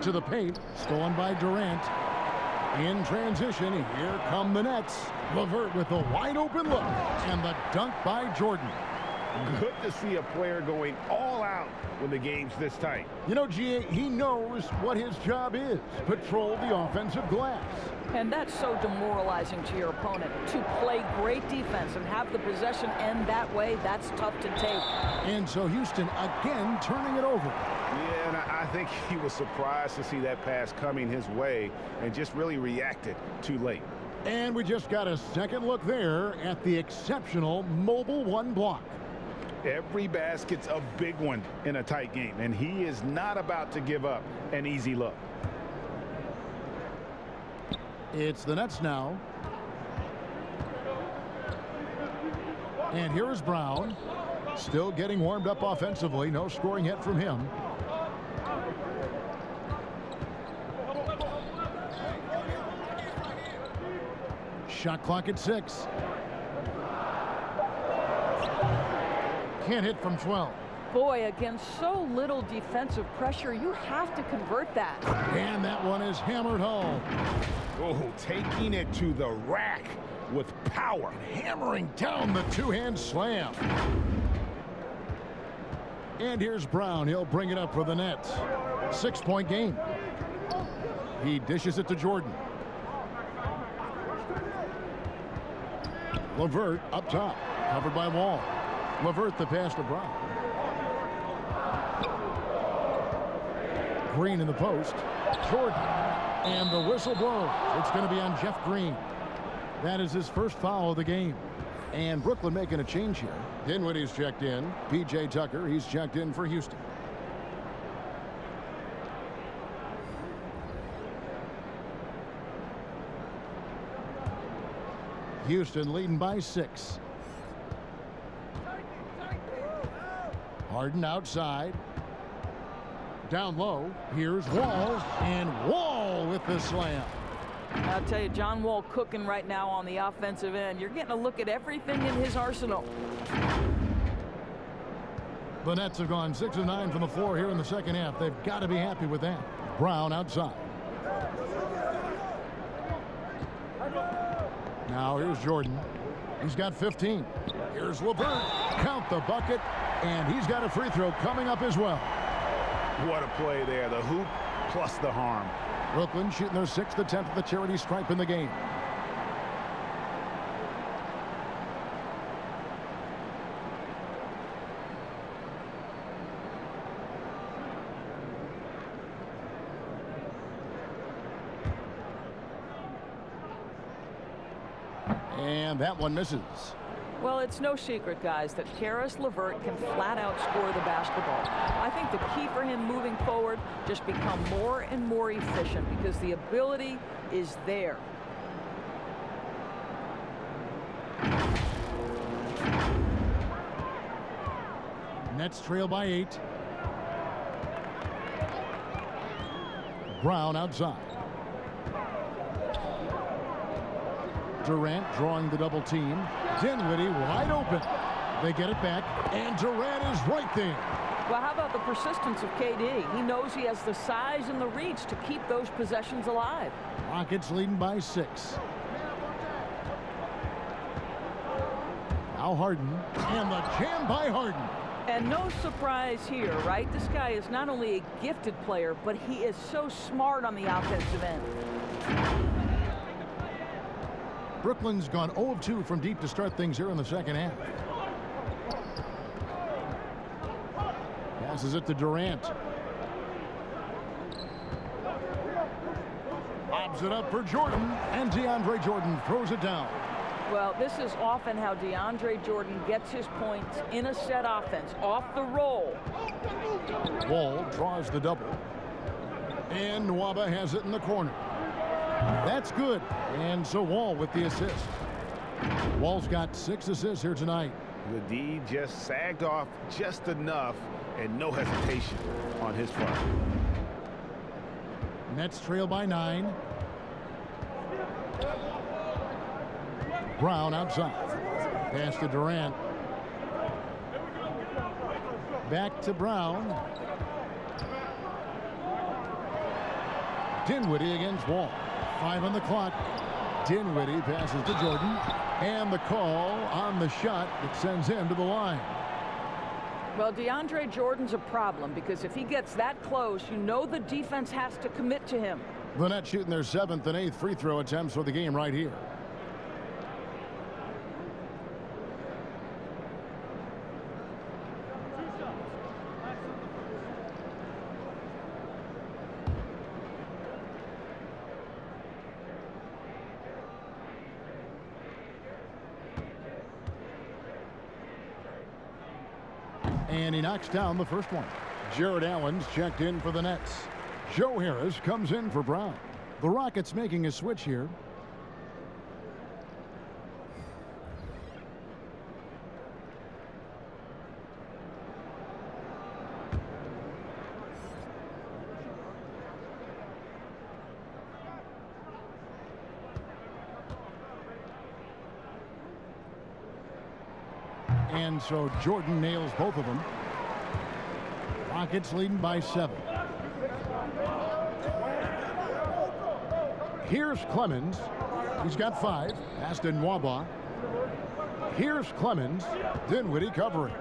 To the paint. Stolen by Durant. In transition, here come the Nets. LeVert with a wide open look. And the dunk by Jordan. Good to see a player going all out when the game's this tight. You know, G.A., he knows what his job is. Patrol the offensive glass. And that's so demoralizing to your opponent. To play great defense and have the possession end that way, that's tough to take. And so Houston again turning it over. Yeah, and I think he was surprised to see that pass coming his way and just really reacted too late. And we just got a second look there at the exceptional mobile 1 block. Every basket's a big one in a tight game, and he is not about to give up an easy look. It's the Nets now. And here is Brown. Still getting warmed up offensively. No scoring yet from him. Shot clock at 6. Can't hit from 12. Boy, against so little defensive pressure, you have to convert that. And that one is hammered home. Oh, taking it to the rack. with power. Hammering down the two-hand slam. And here's Brown. He'll bring it up for the Nets. 6-point game. He dishes it to Jordan. LeVert up top, covered by Wall. LeVert the pass to Brown. Green in the post. Jordan. And the whistle blows. It's going to be on Jeff Green. That is his first foul of the game. And Brooklyn making a change here. Dinwiddie's checked in. P.J. Tucker, he's checked in for Houston. Houston leading by 6. Harden outside. Down low. Here's Wall. And Wall with the slam. I'll tell you, John Wall cooking right now on the offensive end. You're getting a look at everything in his arsenal. The Nets have gone 6 of 9 from the floor here in the second half. They've got to be happy with that. Brown outside. Now here's Jordan. He's got 15. Here's LeVert. Count the bucket. And he's got a free throw coming up as well. What a play there. The hoop plus the harm. Brooklyn shooting their 6th attempt at the charity stripe in the game. And that one misses. Well, it's no secret, guys, that Karis LeVert can flat out score the basketball. I think the key for him moving forward, just become more and more efficient because the ability is there. Nets trail by 8. Brown outside. Durant drawing the double team. Dinwiddie wide open. They get it back, and Durant is right there. Well, how about the persistence of KD? He knows he has the size and the reach to keep those possessions alive. Rockets leading by 6. Now Harden, and the jam by Harden. And no surprise here, right? This guy is not only a gifted player, but he is so smart on the offensive end. Brooklyn's gone 0 of 2 from deep to start things here in the second half. Passes it to Durant. Lobs it up for Jordan, and DeAndre Jordan throws it down. Well, this is often how DeAndre Jordan gets his points in a set offense, off the roll. Wall draws the double. And Nwaba has it in the corner. That's good. And so Wall with the assist. Wall's got 6 assists here tonight. The D just sagged off just enough and no hesitation on his part. Nets trail by 9. Brown outside. Pass to Durant. Back to Brown. Dinwiddie against Wall. 5 on the clock. Dinwiddie passes to Jordan. And the call on the shot that sends him to the line. Well, DeAndre Jordan's a problem because if he gets that close, you know the defense has to commit to him. The Nets shooting their 7th and 8th free throw attempts for the game right here. And he knocks down the first one. Jared Allen's checked in for the Nets. Joe Harris comes in for Brown. The Rockets making a switch here. And so Jordan nails both of them. Rockets leading by 7. Here's Clemens. He's got 5. Pass to Nwaba. Here's Clemens. Dinwiddie covering.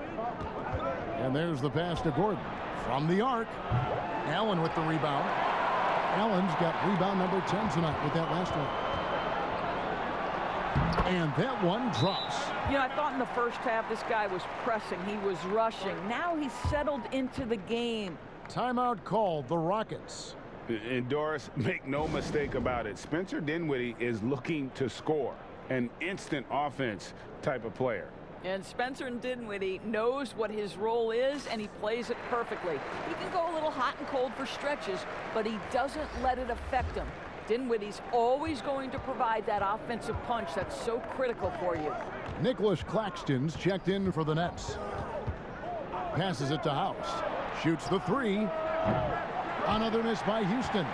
And there's the pass to Gordon. From the arc. Allen with the rebound. Allen's got rebound number 10 tonight with that last one. And that one drops. You know, I thought in the first half this guy was pressing. He was rushing. Now he's settled into the game. Timeout called, the Rockets. And Doris, make no mistake about it. Spencer Dinwiddie is looking to score. An instant offense type of player. And Spencer Dinwiddie knows what his role is, and he plays it perfectly. He can go a little hot and cold for stretches, but he doesn't let it affect him. Dinwiddie's always going to provide that offensive punch that's so critical for you. Nicholas Claxton's checked in for the Nets. Passes it to House. Shoots the 3. Another miss by Houston.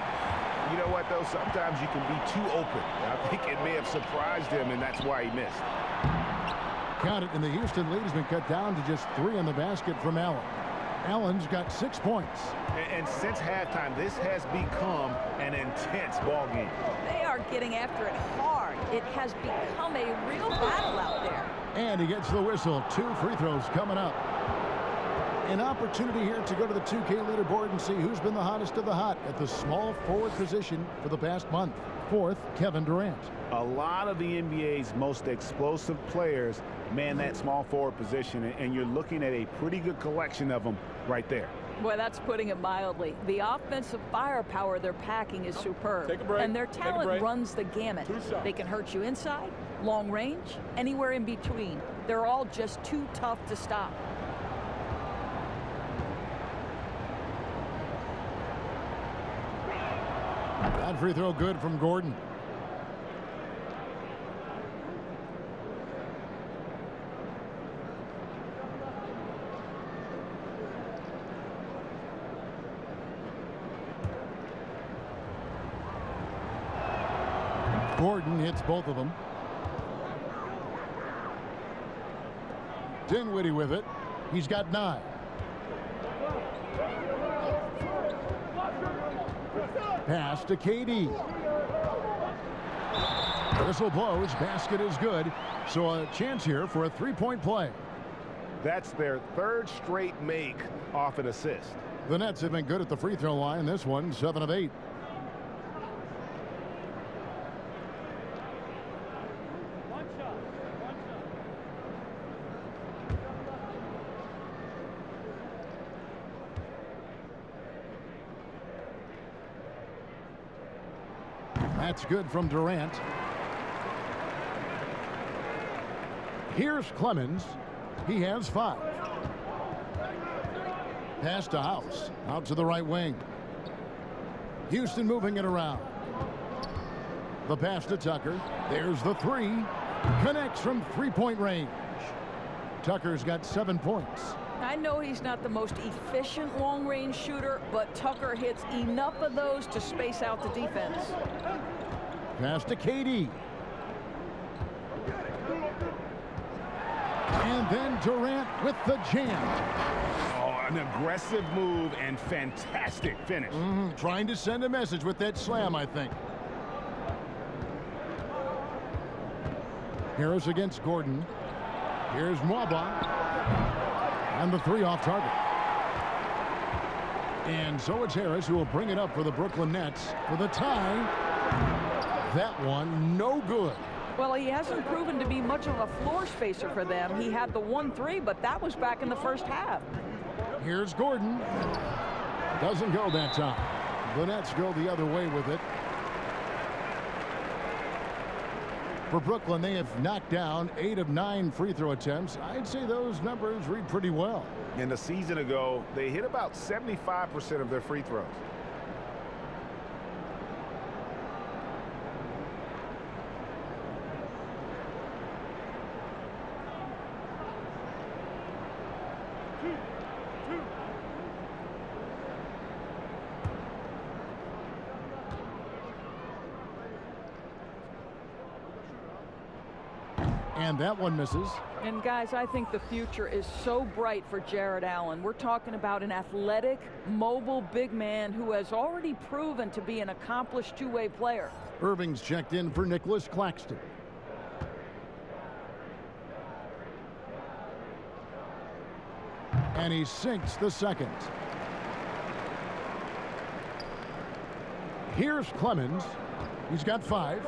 You know what, though? Sometimes you can be too open. I think it may have surprised him, and that's why he missed. Count it, and the Houston lead has been cut down to just 3 in the basket from Allen. Allen's got 6 points. And since halftime, this has become an intense ball game. They are getting after it hard. It has become a real battle out there. And he gets the whistle. 2 free throws coming up. An opportunity here to go to the 2K leaderboard and see who's been the hottest of the hot at the small forward position for the past month. 4th, Kevin Durant. A lot of the NBA's most explosive players man that small forward position, and you're looking at a pretty good collection of them right there. Boy, that's putting it mildly. The offensive firepower they're packing is superb. Take a break. And their talent runs the gamut. They can hurt you inside, long range, anywhere in between. They're all just too tough to stop. That free throw good from Gordon. Gordon hits both of them. Dinwiddie with it. He's got 9. Pass to KD. Whistle blows. Basket is good. So a chance here for a 3-point play. That's their 3rd straight make off an assist. The Nets have been good at the free throw line. This one, 7 of 8. That's good from Durant. Here's Clemens. He has 5. Pass to House. Out to the right wing. Houston moving it around. The pass to Tucker. There's the 3. Connects from 3-point range. Tucker's got 7 points. I know he's not the most efficient long-range shooter, but Tucker hits enough of those to space out the defense. Pass to KD. And then Durant with the jam. Oh, an aggressive move and fantastic finish. Trying to send a message with that slam, I think. Harris against Gordon. Here's Nwaba. And the 3 off target. And so it's Harris who will bring it up for the Brooklyn Nets for the tie. That one, no good. Well, he hasn't proven to be much of a floor spacer for them. He had the 1-3, but that was back in the first half. Here's Gordon. Doesn't go that time. The Nets go the other way with it. For Brooklyn, they have knocked down 8 of 9 free throw attempts. I'd say those numbers read pretty well. And a season ago, they hit about 75% of their free throws. And that one misses. And guys, I think the future is so bright for Jared Allen. We're talking about an athletic, mobile big man who has already proven to be an accomplished two-way player. Irving's checked in for Nicholas Claxton. And he sinks the second. Here's Clemens. He's got 5.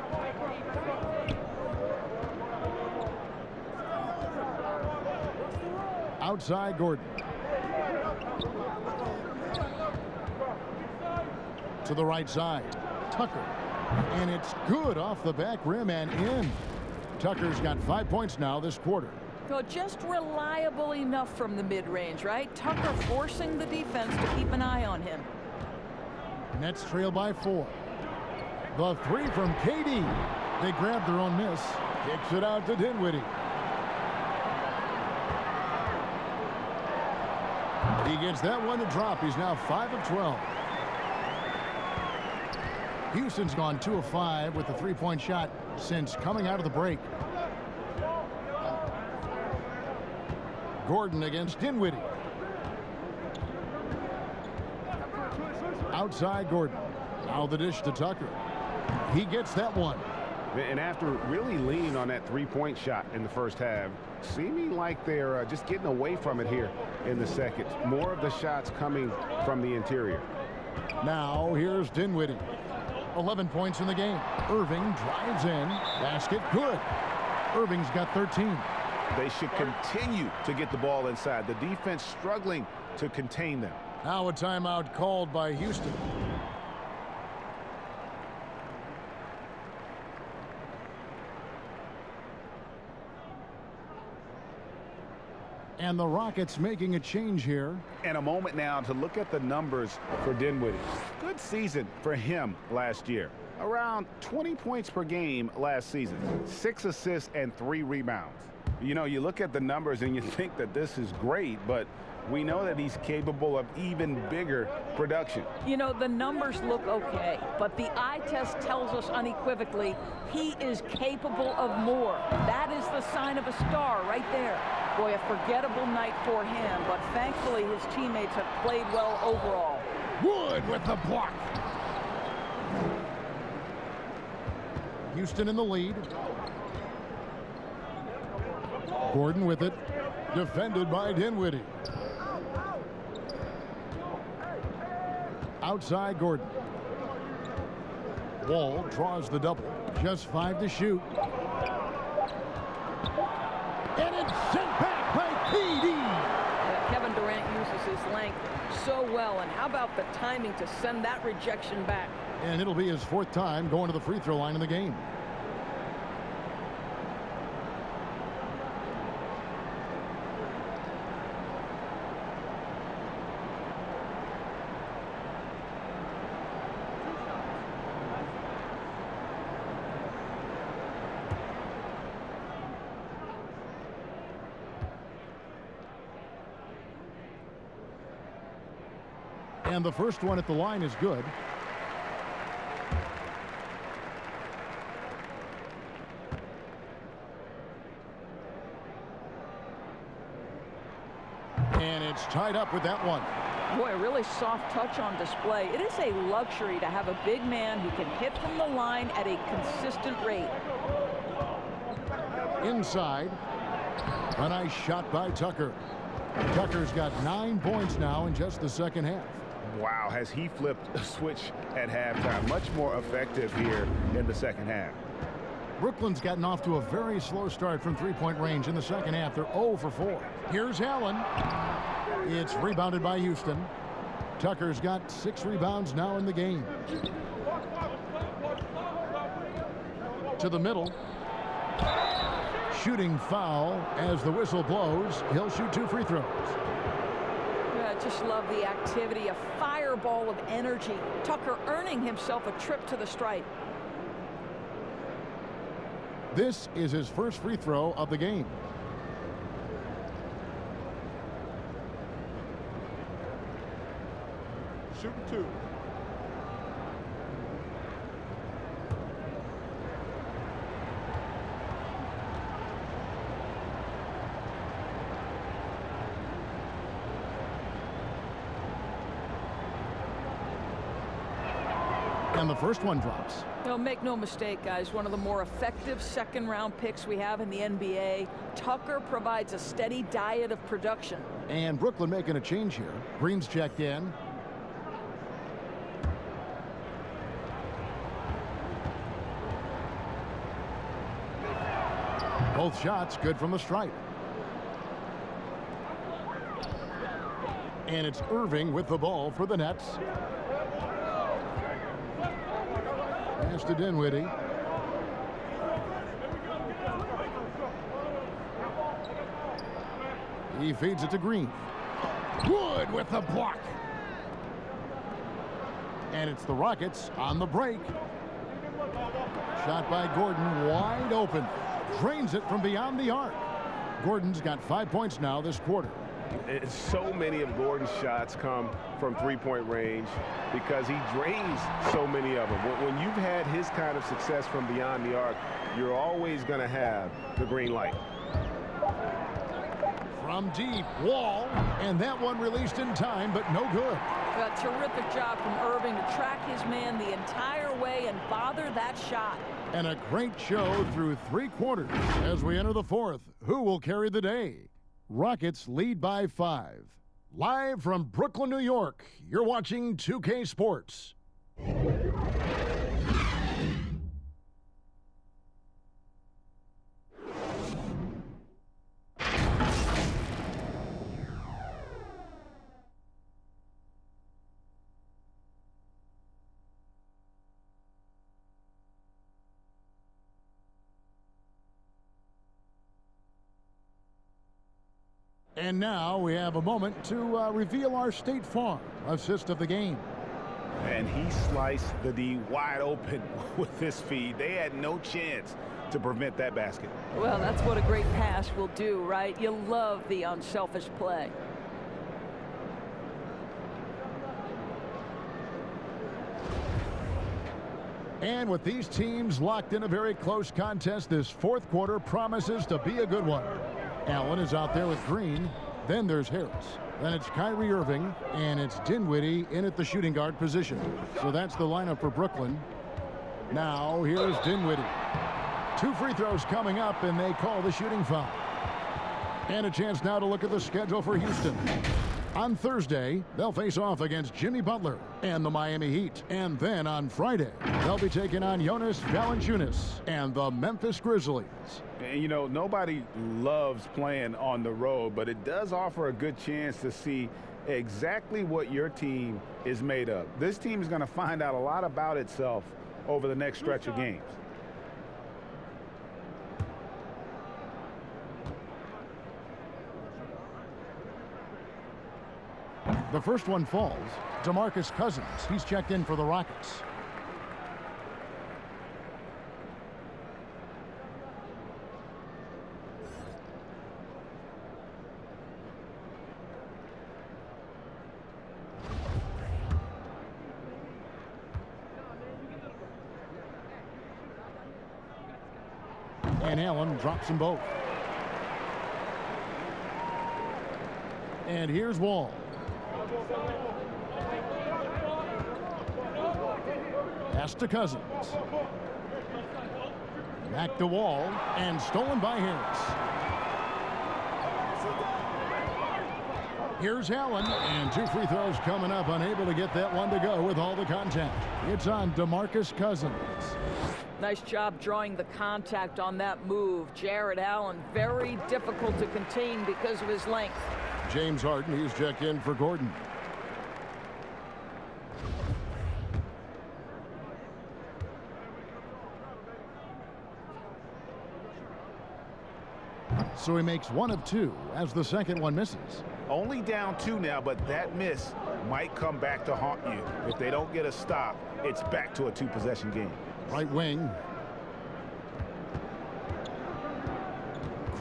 Outside Gordon. To the right side. Tucker. And it's good off the back rim and in. Tucker's got 5 points now this quarter. So just reliable enough from the mid-range, right? Tucker forcing the defense to keep an eye on him. Nets trail by 4. The 3 from KD. They grab their own miss. Kicks it out to Dinwiddie. He gets that one to drop. He's now 5 of 12. Houston's gone 2 of 5 with the 3-point shot since coming out of the break. Gordon against Dinwiddie. Outside Gordon. Now the dish to Tucker. He gets that one. And after really leaning on that 3-point shot in the first half, seeming like they're just getting away from it here in the second. More of the shots coming from the interior. Now here's Dinwiddie. 11 points in the game. Irving drives in. Basket good. Irving's got 13. They should continue to get the ball inside. The defense struggling to contain them. Now a timeout called by Houston. And the Rockets making a change here. And a moment now to look at the numbers for Dinwiddie. Good season for him last year. Around 20 points per game last season. 6 assists and 3 rebounds. You know, you look at the numbers and you think that this is great, but we know that he's capable of even bigger production. You know, the numbers look okay, but the eye test tells us unequivocally he is capable of more. That is the sign of a star right there. Boy, a forgettable night for him, but thankfully his teammates have played well overall. Wood with the block. Houston in the lead. Gordon with it. Defended by Dinwiddie. Outside Gordon. Wall draws the double. Just 5 to shoot. And it's sent back by KD. Yeah, Kevin Durant uses his length so well. And how about the timing to send that rejection back? And it'll be his 4th time going to the free throw line in the game. And the first one at the line is good. And it's tied up with that one. Boy, a really soft touch on display. It is a luxury to have a big man who can hit from the line at a consistent rate. Inside. A nice shot by Tucker. Tucker's got 9 points now in just the second half. Wow, has he flipped a switch at halftime. Much more effective here in the second half. Brooklyn's gotten off to a very slow start from 3-point range in the second half. They're 0 for 4. Here's Allen. It's rebounded by Houston. Tucker's got 6 rebounds now in the game. To the middle. Shooting foul as the whistle blows. He'll shoot 2 free throws. Yeah, I just love the activity, a fireball of energy. Tucker earning himself a trip to the stripe. This is his first free throw of the game. Shooting 2. And the first one drops. Make no mistake, guys, one of the more effective second-round picks we have in the NBA. Tucker provides a steady diet of production. And Brooklyn making a change here. Green's checked in. Both shots good from the stripe. And it's Irving with the ball for the Nets. Pass to Dinwiddie. He feeds it to Green. Wood with the block. And it's the Rockets on the break. Shot by Gordon, wide open. Drains it from beyond the arc. Gordon's got 5 points now this quarter. So many of Gordon's shots come from three-point range because he drains so many of them. When you've had his kind of success from beyond the arc, you're always going to have the green light. From deep, Wall, and that one released in time, but no good. A terrific job from Irving to track his man the entire way and bother that shot. And a great show through 3 quarters. As we enter the fourth, who will carry the day? Rockets lead by 5. Live from Brooklyn, New York, you're watching 2K Sports. And now we have a moment to reveal our State Farm assist of the game. And he sliced the D wide open with his feed. They had no chance to prevent that basket. Well, that's what a great pass will do, right? You love the unselfish play. And with these teams locked in a very close contest, this fourth quarter promises to be a good one. Allen is out there with Green. Then there's Harris. Then it's Kyrie Irving, and it's Dinwiddie in at the shooting guard position. So that's the lineup for Brooklyn. Now here's Dinwiddie. 2 free throws coming up, and they call the shooting foul. And a chance now to look at the schedule for Houston. On Thursday, they'll face off against Jimmy Butler and the Miami Heat. And then on Friday, they'll be taking on Jonas Valanciunas and the Memphis Grizzlies. And, you know, nobody loves playing on the road, but it does offer a good chance to see exactly what your team is made of. This team is going to find out a lot about itself over the next stretch of games. The first one falls. DeMarcus Cousins. He's checked in for the Rockets. And Allen drops them both. And here's Wall. Pass to Cousins. Back to Wall, and stolen by Harris. Here's Allen, and 2 free throws coming up, unable to get that one to go with all the contact. It's on DeMarcus Cousins. Nice job drawing the contact on that move. Jared Allen, very difficult to contain because of his length. James Harden, he's checked in for Gordon. So he makes 1 of 2 as the second one misses. Only down 2 now, but that miss might come back to haunt you. If they don't get a stop, it's back to a 2-possession game. Right wing.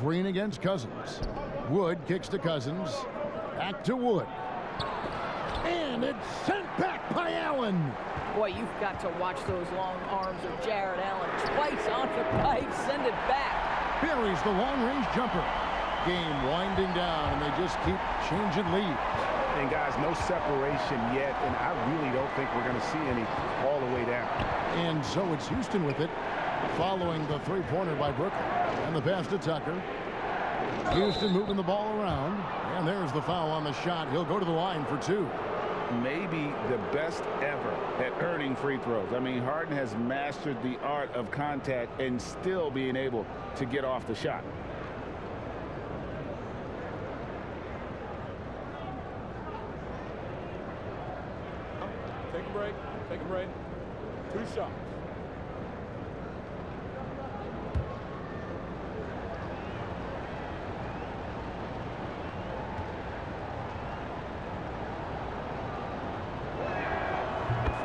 Green against Cousins. Wood kicks to Cousins. Back to Wood. And it's sent back by Allen. Boy, you've got to watch those long arms of Jared Allen. Twice on the pipe, send it back. Buries the long-range jumper. Game winding down, and they just keep changing leads. And guys, no separation yet, and I really don't think we're going to see any all the way down. And so it's Houston with it, following the three-pointer by Brooklyn. And the pass to Tucker. Houston moving the ball around. And there's the foul on the shot. He'll go to the line for two. Maybe the best ever at earning free throws. I mean, Harden has mastered the art of contact and still being able to get off the shot. Take a break. Take a break. 2 shots.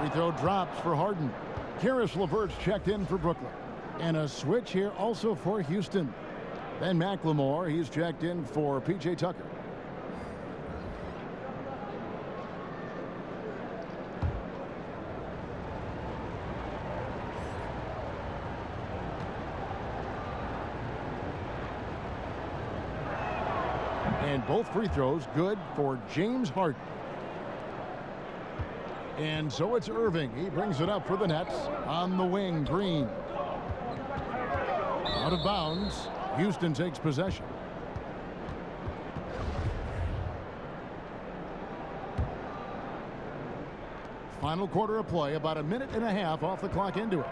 Free throw drops for Harden. Karis LeVert's checked in for Brooklyn. And a switch here also for Houston. Then McLemore, he's checked in for P.J. Tucker. And both free throws good for James Harden. And so it's Irving. He brings it up for the Nets. On the wing, Green. Out of bounds. Houston takes possession. Final quarter of play, about a minute and a half off the clock into it.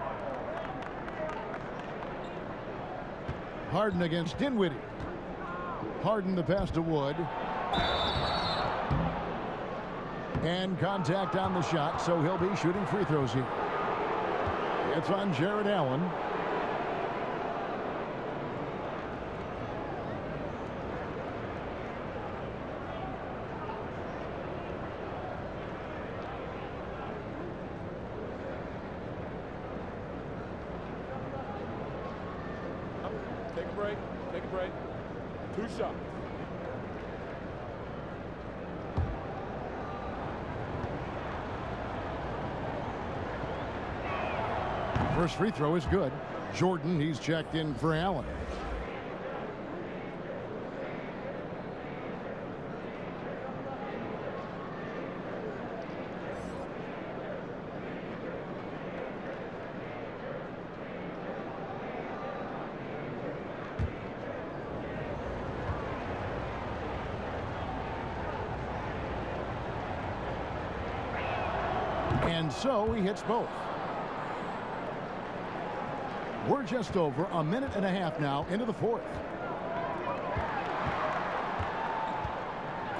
Harden against Dinwiddie. Harden the pass to Wood. And contact on the shot, so he'll be shooting free throws here. It's on Jared Allen. Take a break. Take a break. 2 shots. First free throw is good. Jordan, he's checked in for Allen. And so he hits both. We're just over a minute and a half now into the fourth.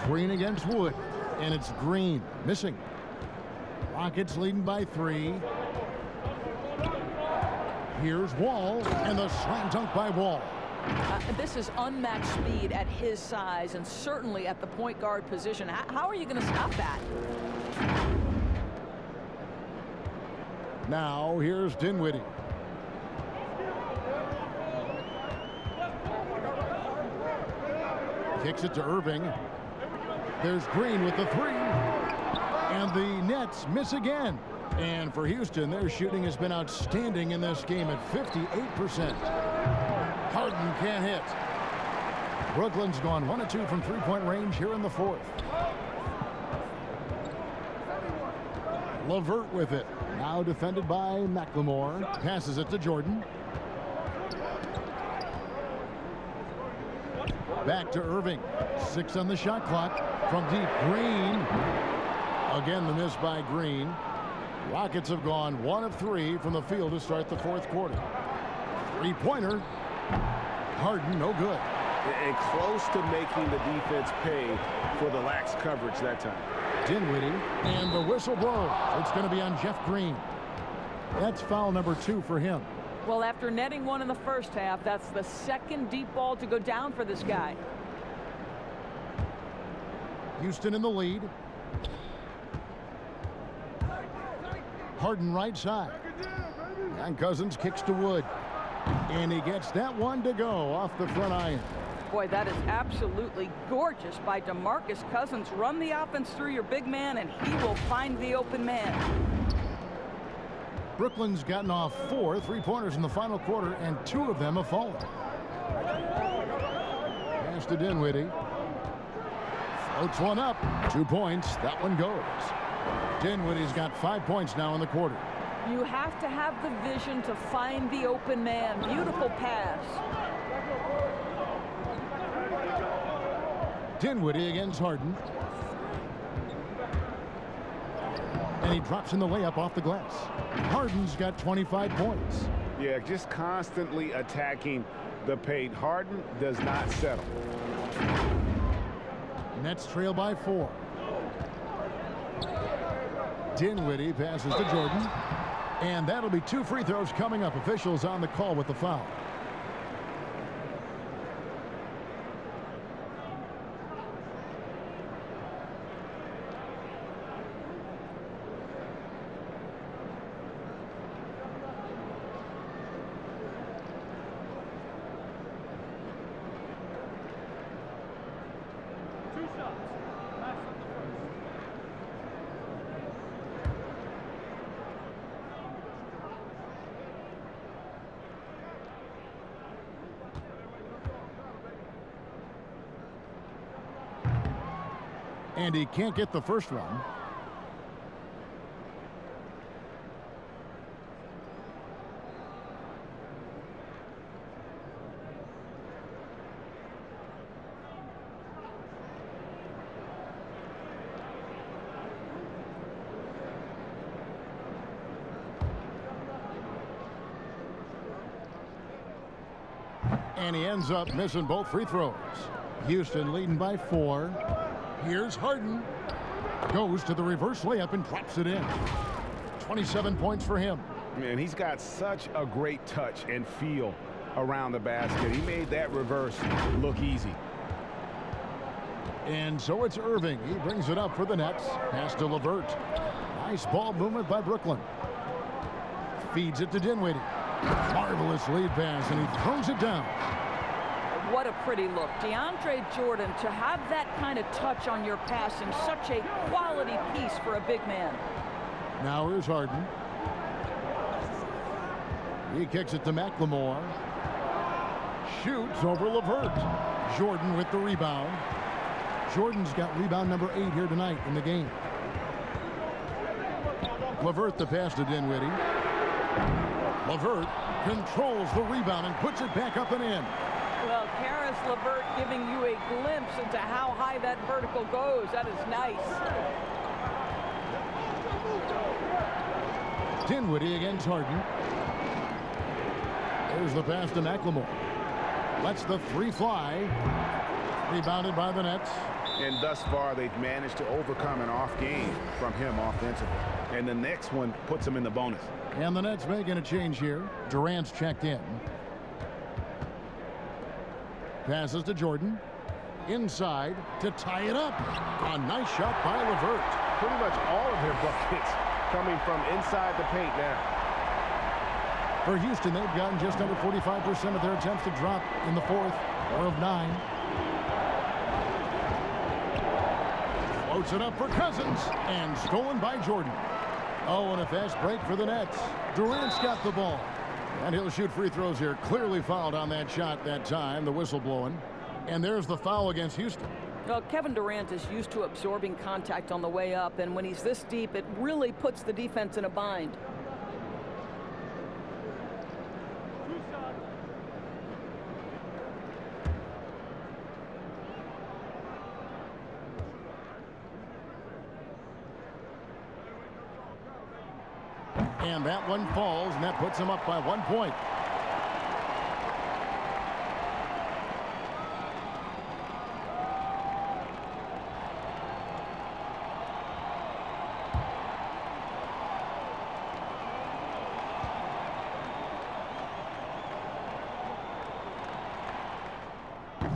Green against Wood, and it's Green missing. Rockets leading by 3. Here's Wall, and the slam dunk by Wall. This is unmatched speed at his size and certainly at the point guard position. How are you going to stop that? Now here's Dinwiddie. Kicks it to Irving. There's Green with the 3. And the Nets miss again. And for Houston, their shooting has been outstanding in this game at 58%. Harden can't hit. Brooklyn's gone 1 of 2 from three-point range here in the fourth. LeVert with it. Now defended by McLemore. Passes it to Jordan. Back to Irving. 6 on the shot clock. From deep, Green. Again, the miss by Green. Rockets have gone 1 of 3 from the field to start the fourth quarter. Three-pointer. Harden, no good. And close to making the defense pay for the lax coverage that time. Dinwiddie, and the whistle blows. It's going to be on Jeff Green. That's foul number 2 for him. Well, after netting 1 in the first half, that's the second deep ball to go down for this guy. Houston in the lead. Harden right side. And Cousins kicks to Wood. And he gets that one to go off the front iron. Boy, that is absolutely gorgeous by DeMarcus Cousins. Run the offense through your big man, and he will find the open man. Brooklyn's gotten off 4 three-pointers in the final quarter, and 2 of them have fallen. Pass to Dinwiddie. Floats one up. 2 points. That one goes. Dinwiddie's got 5 points now in the quarter. You have to have the vision to find the open man. Beautiful pass. Dinwiddie against Harden. And he drops in the layup off the glass. Harden's got 25 points. Yeah, just constantly attacking the paint. Harden does not settle. Nets trail by 4. Dinwiddie passes to Jordan. And that'll be 2 free throws coming up. Officials on the call with the foul. And he can't get the first one. And he ends up missing both free throws. Houston leading by 4. Here's Harden. Goes to the reverse layup and drops it in. 27 points for him. Man, he's got such a great touch and feel around the basket. He made that reverse look easy. And so it's Irving. He brings it up for the Nets. Pass to LeVert. Nice ball movement by Brooklyn. Feeds it to Dinwiddie. Marvelous lead pass, and he throws it down. What a pretty look. DeAndre Jordan, to have that kind of touch on your passing, such a quality piece for a big man. Now here's Harden. He kicks it to McLemore. Shoots over LeVert. Jordan with the rebound. Jordan's got rebound number 8 here tonight in the game. LeVert the pass to Dinwiddie. LeVert controls the rebound and puts it back up and in. Well, Karis LeVert giving you a glimpse into how high that vertical goes. That is nice. Dinwiddie against Harden. There's the pass to McLemore. Lets the 3 fly. Rebounded by the Nets. And thus far, they've managed to overcome an off game from him offensively. And the next one puts him in the bonus. And the Nets making a change here. Durant's checked in. Passes to Jordan. Inside to tie it up. A nice shot by LeVert. Pretty much all of their buckets coming from inside the paint now. For Houston, they've gotten just under 45% of their attempts to drop in the 4th, 4 of 9. Floats it up for Cousins, and stolen by Jordan. Oh, and a fast break for the Nets. Durant's got the ball. And he'll shoot free throws here. Clearly fouled on that shot that time, the whistle blowing. And there's the foul against Houston. Well, Kevin Durant is used to absorbing contact on the way up, and when he's this deep, it really puts the defense in a bind. And that one falls, and that puts him up by 1 point.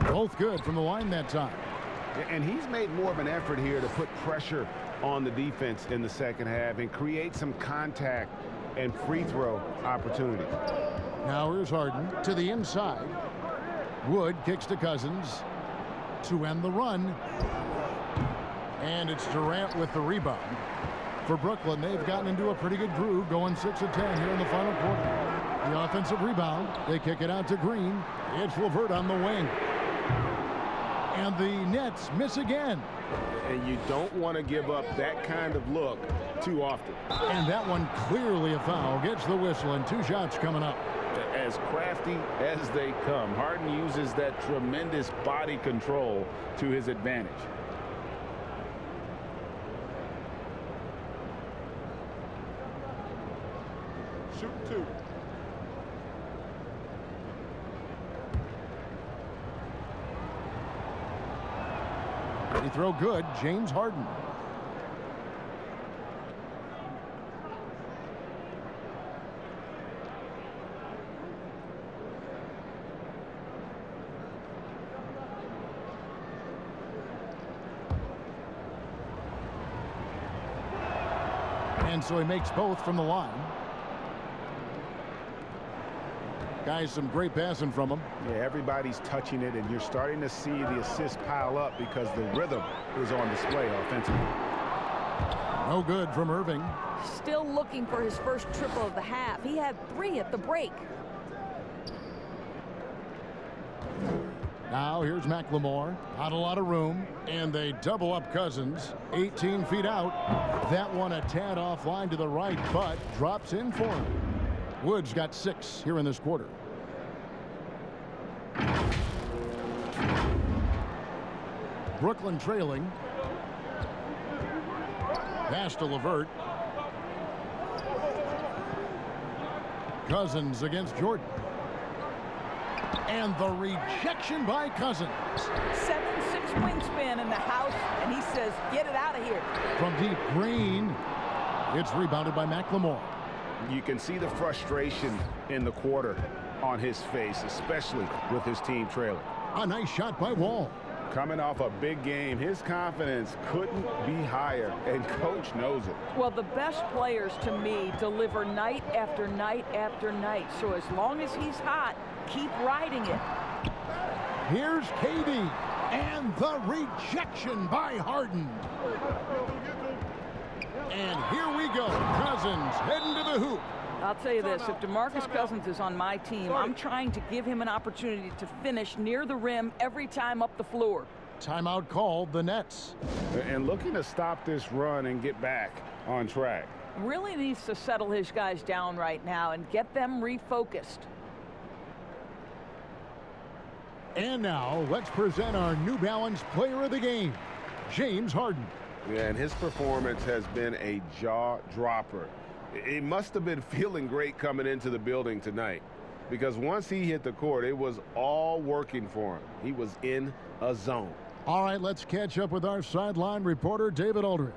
Both good from the line that time. And he's made more of an effort here to put pressure on the defense in the second half and create some contact and free throw opportunities. Now here's Harden to the inside. Wood kicks to Cousins to end the run. And it's Durant with the rebound. For Brooklyn, they've gotten into a pretty good groove, going 6 of 10 here in the final quarter. The offensive rebound. They kick it out to Green. It's LeVert on the wing. And the Nets miss again. And you don't want to give up that kind of look too often. And that one clearly a foul. Gets the whistle, and 2 shots coming up. As crafty as they come, Harden uses that tremendous body control to his advantage. Shoot 2. He throw good, James Harden. And so he makes both from the line. Guys, some great passing from him. Yeah, everybody's touching it, and you're starting to see the assists pile up because the rhythm is on display offensively. No good from Irving. Still looking for his first triple of the half. He had 3 at the break. Now here's McLemore. Not a lot of room. And they double up Cousins. 18 feet out. That one a tad offline to the right, but drops in for him. Woods got 6 here in this quarter. Brooklyn trailing. Pass to LeVert. Cousins against Jordan. And the rejection by Cousins. 7'6" wingspan in the house, and he says, get it out of here. From deep, Green. It's rebounded by McLemore. You can see the frustration in the quarter on his face, especially with his team trailing. A nice shot by Wall. Coming off a big game, his confidence couldn't be higher, and coach knows it. Well, the best players to me deliver night after night after night. So as long as he's hot, keep riding it. Here's KD, and the rejection by Harden. And here we go. Cousins heading to the hoop. I'll tell you this, if DeMarcus Cousins is on my team, I'm trying to give him an opportunity to finish near the rim every time up the floor. Timeout called, the Nets. And looking to stop this run and get back on track. Really needs to settle his guys down right now and get them refocused. And now, let's present our New Balance Player of the Game, James Harden. Yeah, and his performance has been a jaw-dropper. He must have been feeling great coming into the building tonight, because once he hit the court, it was all working for him. He was in a zone. All right, let's catch up with our sideline reporter, David Aldridge.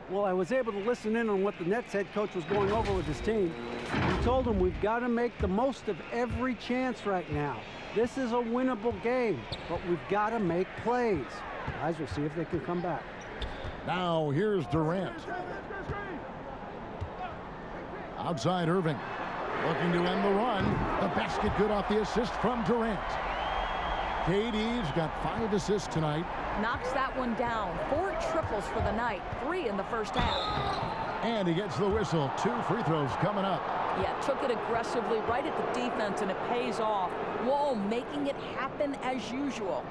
Well, I was able to listen in on what the Nets head coach was going over with his team. He told them we've got to make the most of every chance right now. This is a winnable game, but we've got to make plays. Guys, we'll see if they can come back. Now, here's Durant. Outside Irving. Looking to end the run. The basket good off the assist from Durant. KD's got 5 assists tonight. Knocks that one down. 4 triples for the night. 3 in the first half. And he gets the whistle. 2 free throws coming up. Yeah, took it aggressively right at the defense, and it pays off. Wall making it happen as usual.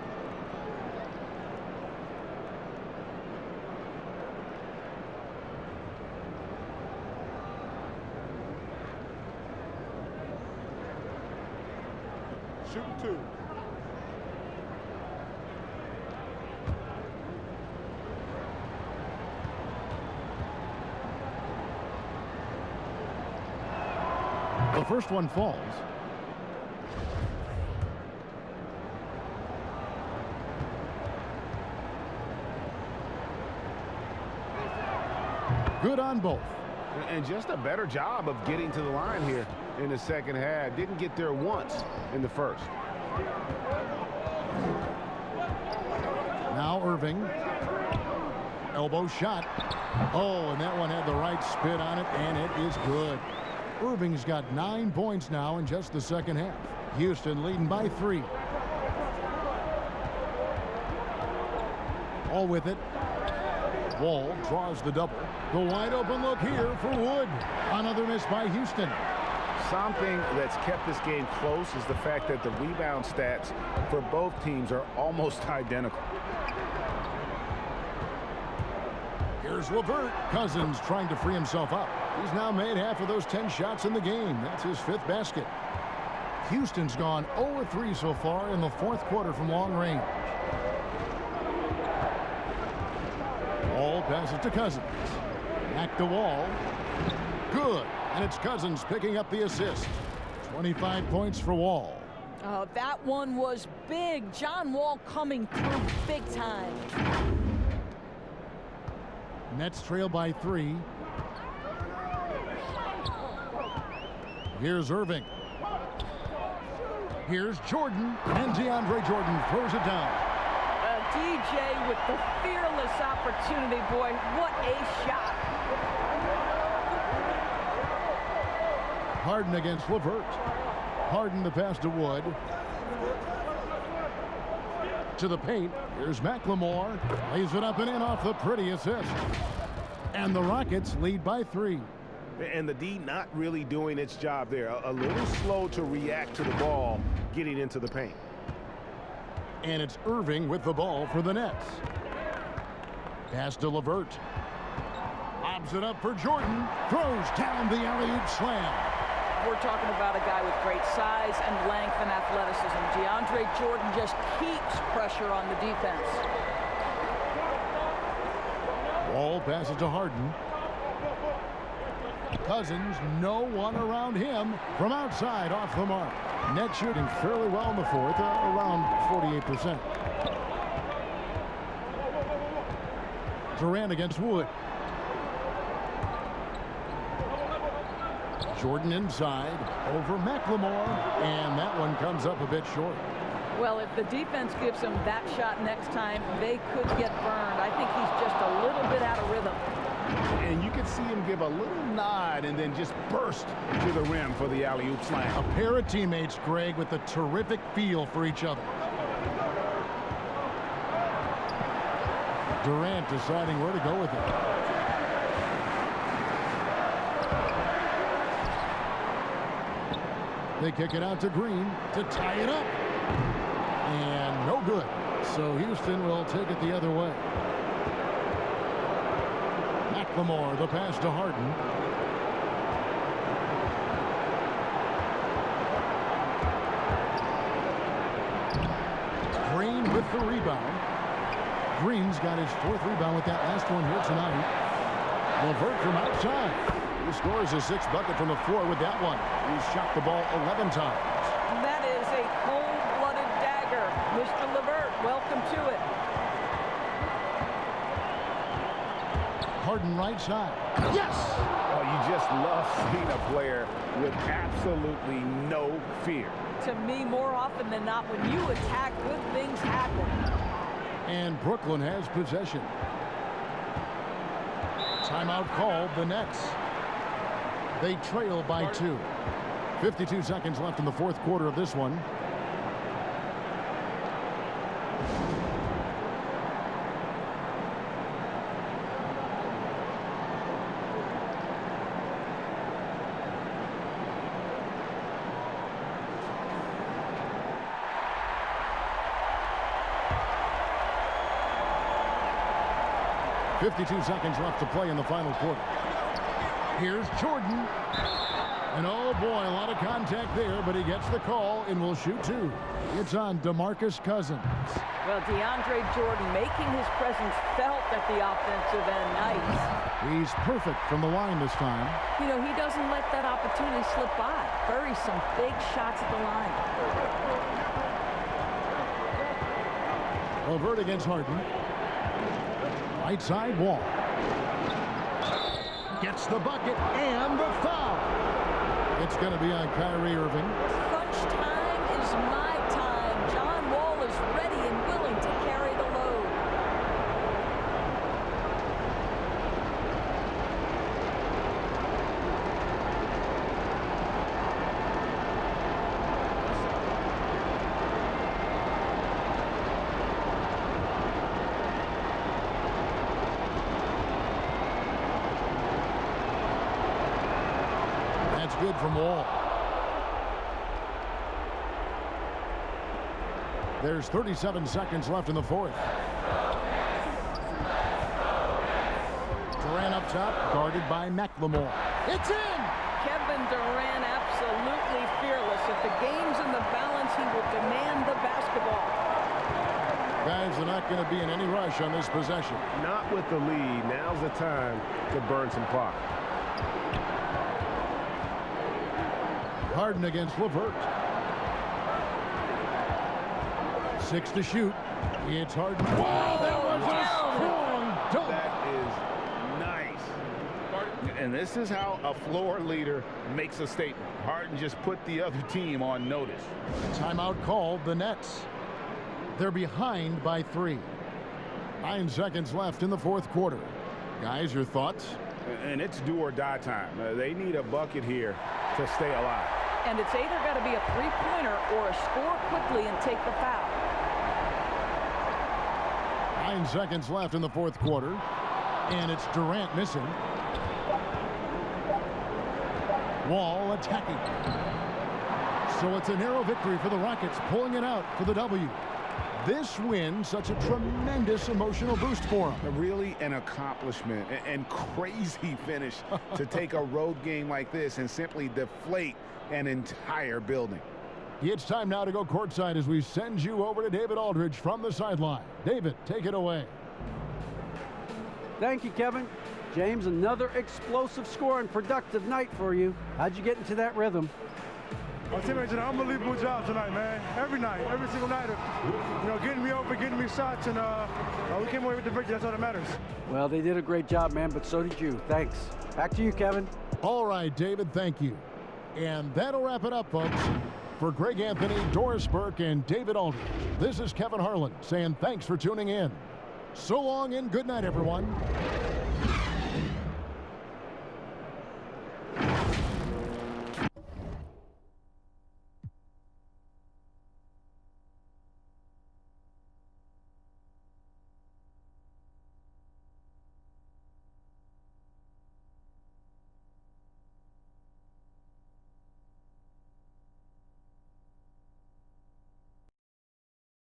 Shooting 2. The first one falls. Good on both. And just a better job of getting to the line here in the second half. Didn't get there once in the first. Now Irving. Elbow shot. Oh, and that one had the right spin on it, and it is good. Irving's got 9 points now in just the second half. Houston leading by 3. All with it. Wall draws the double. The wide open look here for Wood. Another miss by Houston. Something that's kept this game close is the fact that the rebound stats for both teams are almost identical. Here's LeVert. Cousins trying to free himself up. He's now made half of those 10 shots in the game. That's his 5th basket. Houston's gone 0-3 so far in the 4th quarter from long range. Wall passes to Cousins. Back to Wall. Good. And it's Cousins picking up the assist. 25 points for Wall. That one was big. John Wall coming through big time. Nets trail by 3. Here's Irving. Here's Jordan. And DeAndre Jordan throws it down. DJ with the fearless opportunity. Boy, what a shot. Harden against LeVert. Harden the pass to Wood. To the paint. Here's McLemore. Lays it up and in off the pretty assist. And the Rockets lead by 3. And the D not really doing its job there. A little slow to react to the ball getting into the paint. And it's Irving with the ball for the Nets. Pass to LeVert. Lobs it up for Jordan. Throws down the alley-oop slam. We're talking about a guy with great size and length and athleticism. DeAndre Jordan just keeps pressure on the defense. Wall passes to Harden. Cousins, no one around him from outside off the mark. Net shooting fairly well in the 4th, around 48%. Durant against Wood. Jordan inside over McLemore, and that one comes up a bit short. Well, if the defense gives him that shot next time, they could get burned. I think he's just a little bit out of rhythm. And you can see him give a little nod and then just burst to the rim for the alley-oop slam. A pair of teammates, Greg, with a terrific feel for each other. Durant deciding where to go with it. They kick it out to Green to tie it up. And no good. So Houston will take it the other way. McLemore, the pass to Harden. Green with the rebound. Green's got his 4th rebound with that last one here tonight. LeVert from outside. He scores his 6th bucket from the floor with that one. He's shot the ball 11 times. That is a cold-blooded dagger. Mr. LeVert, welcome to it. Harden right side. Yes! Oh, you just love seeing a player with absolutely no fear. To me, more often than not, when you attack, good things happen. And Brooklyn has possession. Timeout called, the Nets. They trail by 2. 52 seconds left in the 4th quarter of this one. .52 seconds left to play in the final quarter. Here's Jordan. And oh boy, a lot of contact there, but he gets the call and will shoot 2. It's on DeMarcus Cousins. Well, DeAndre Jordan making his presence felt at the offensive end. Nice. He's perfect from the line this time. You know, he doesn't let that opportunity slip by. Buries some big shots at the line. LeVert against Harden. Right side Wall. Gets the bucket and the foul. It's going to be on Kyrie Irving. Crunch time is my time. John Wall is ready and willing to carry the load. Good from Wall. There's 37 seconds left in the fourth. Durant up top, guarded by McLemore. It's in! Kevin Durant absolutely fearless. If the game's in the balance, he will demand the basketball. Guys are not going to be in any rush on this possession. Not with the lead. Now's the time to burn some clock. Harden against LeVert. 6 to shoot. It's Harden. Wow, that was a strong dunk. That is nice. And this is how a floor leader makes a statement. Harden just put the other team on notice. Timeout called, the Nets. They're behind by 3. 9 seconds left in the fourth quarter. Guys, your thoughts? And it's do or die time. They need a bucket here to stay alive. And it's either got to be a three-pointer or a score quickly and take the foul. 9 seconds left in the fourth quarter. And it's Durant missing. Wall attacking. So it's a narrow victory for the Rockets, pulling it out for the W. This win, such a tremendous emotional boost for them. Really an accomplishment and crazy finish to take a road game like this and simply deflate an entire building. It's time now to go courtside as we send you over to David Aldridge from the sideline. David, take it away. Thank you, Kevin. James, another explosive score and productive night for you. How'd you get into that rhythm? Our teammates did an unbelievable job tonight, man. Every night, every single night, getting me open, getting me shots, and we came away with the victory. That's all that matters. Well, they did a great job, man, but so did you. Thanks. Back to you, Kevin. All right, David, thank you. And that'll wrap it up, folks. For Greg Anthony, Doris Burke, and David Aldridge, this is Kevin Harlan saying thanks for tuning in. So long and good night, everyone.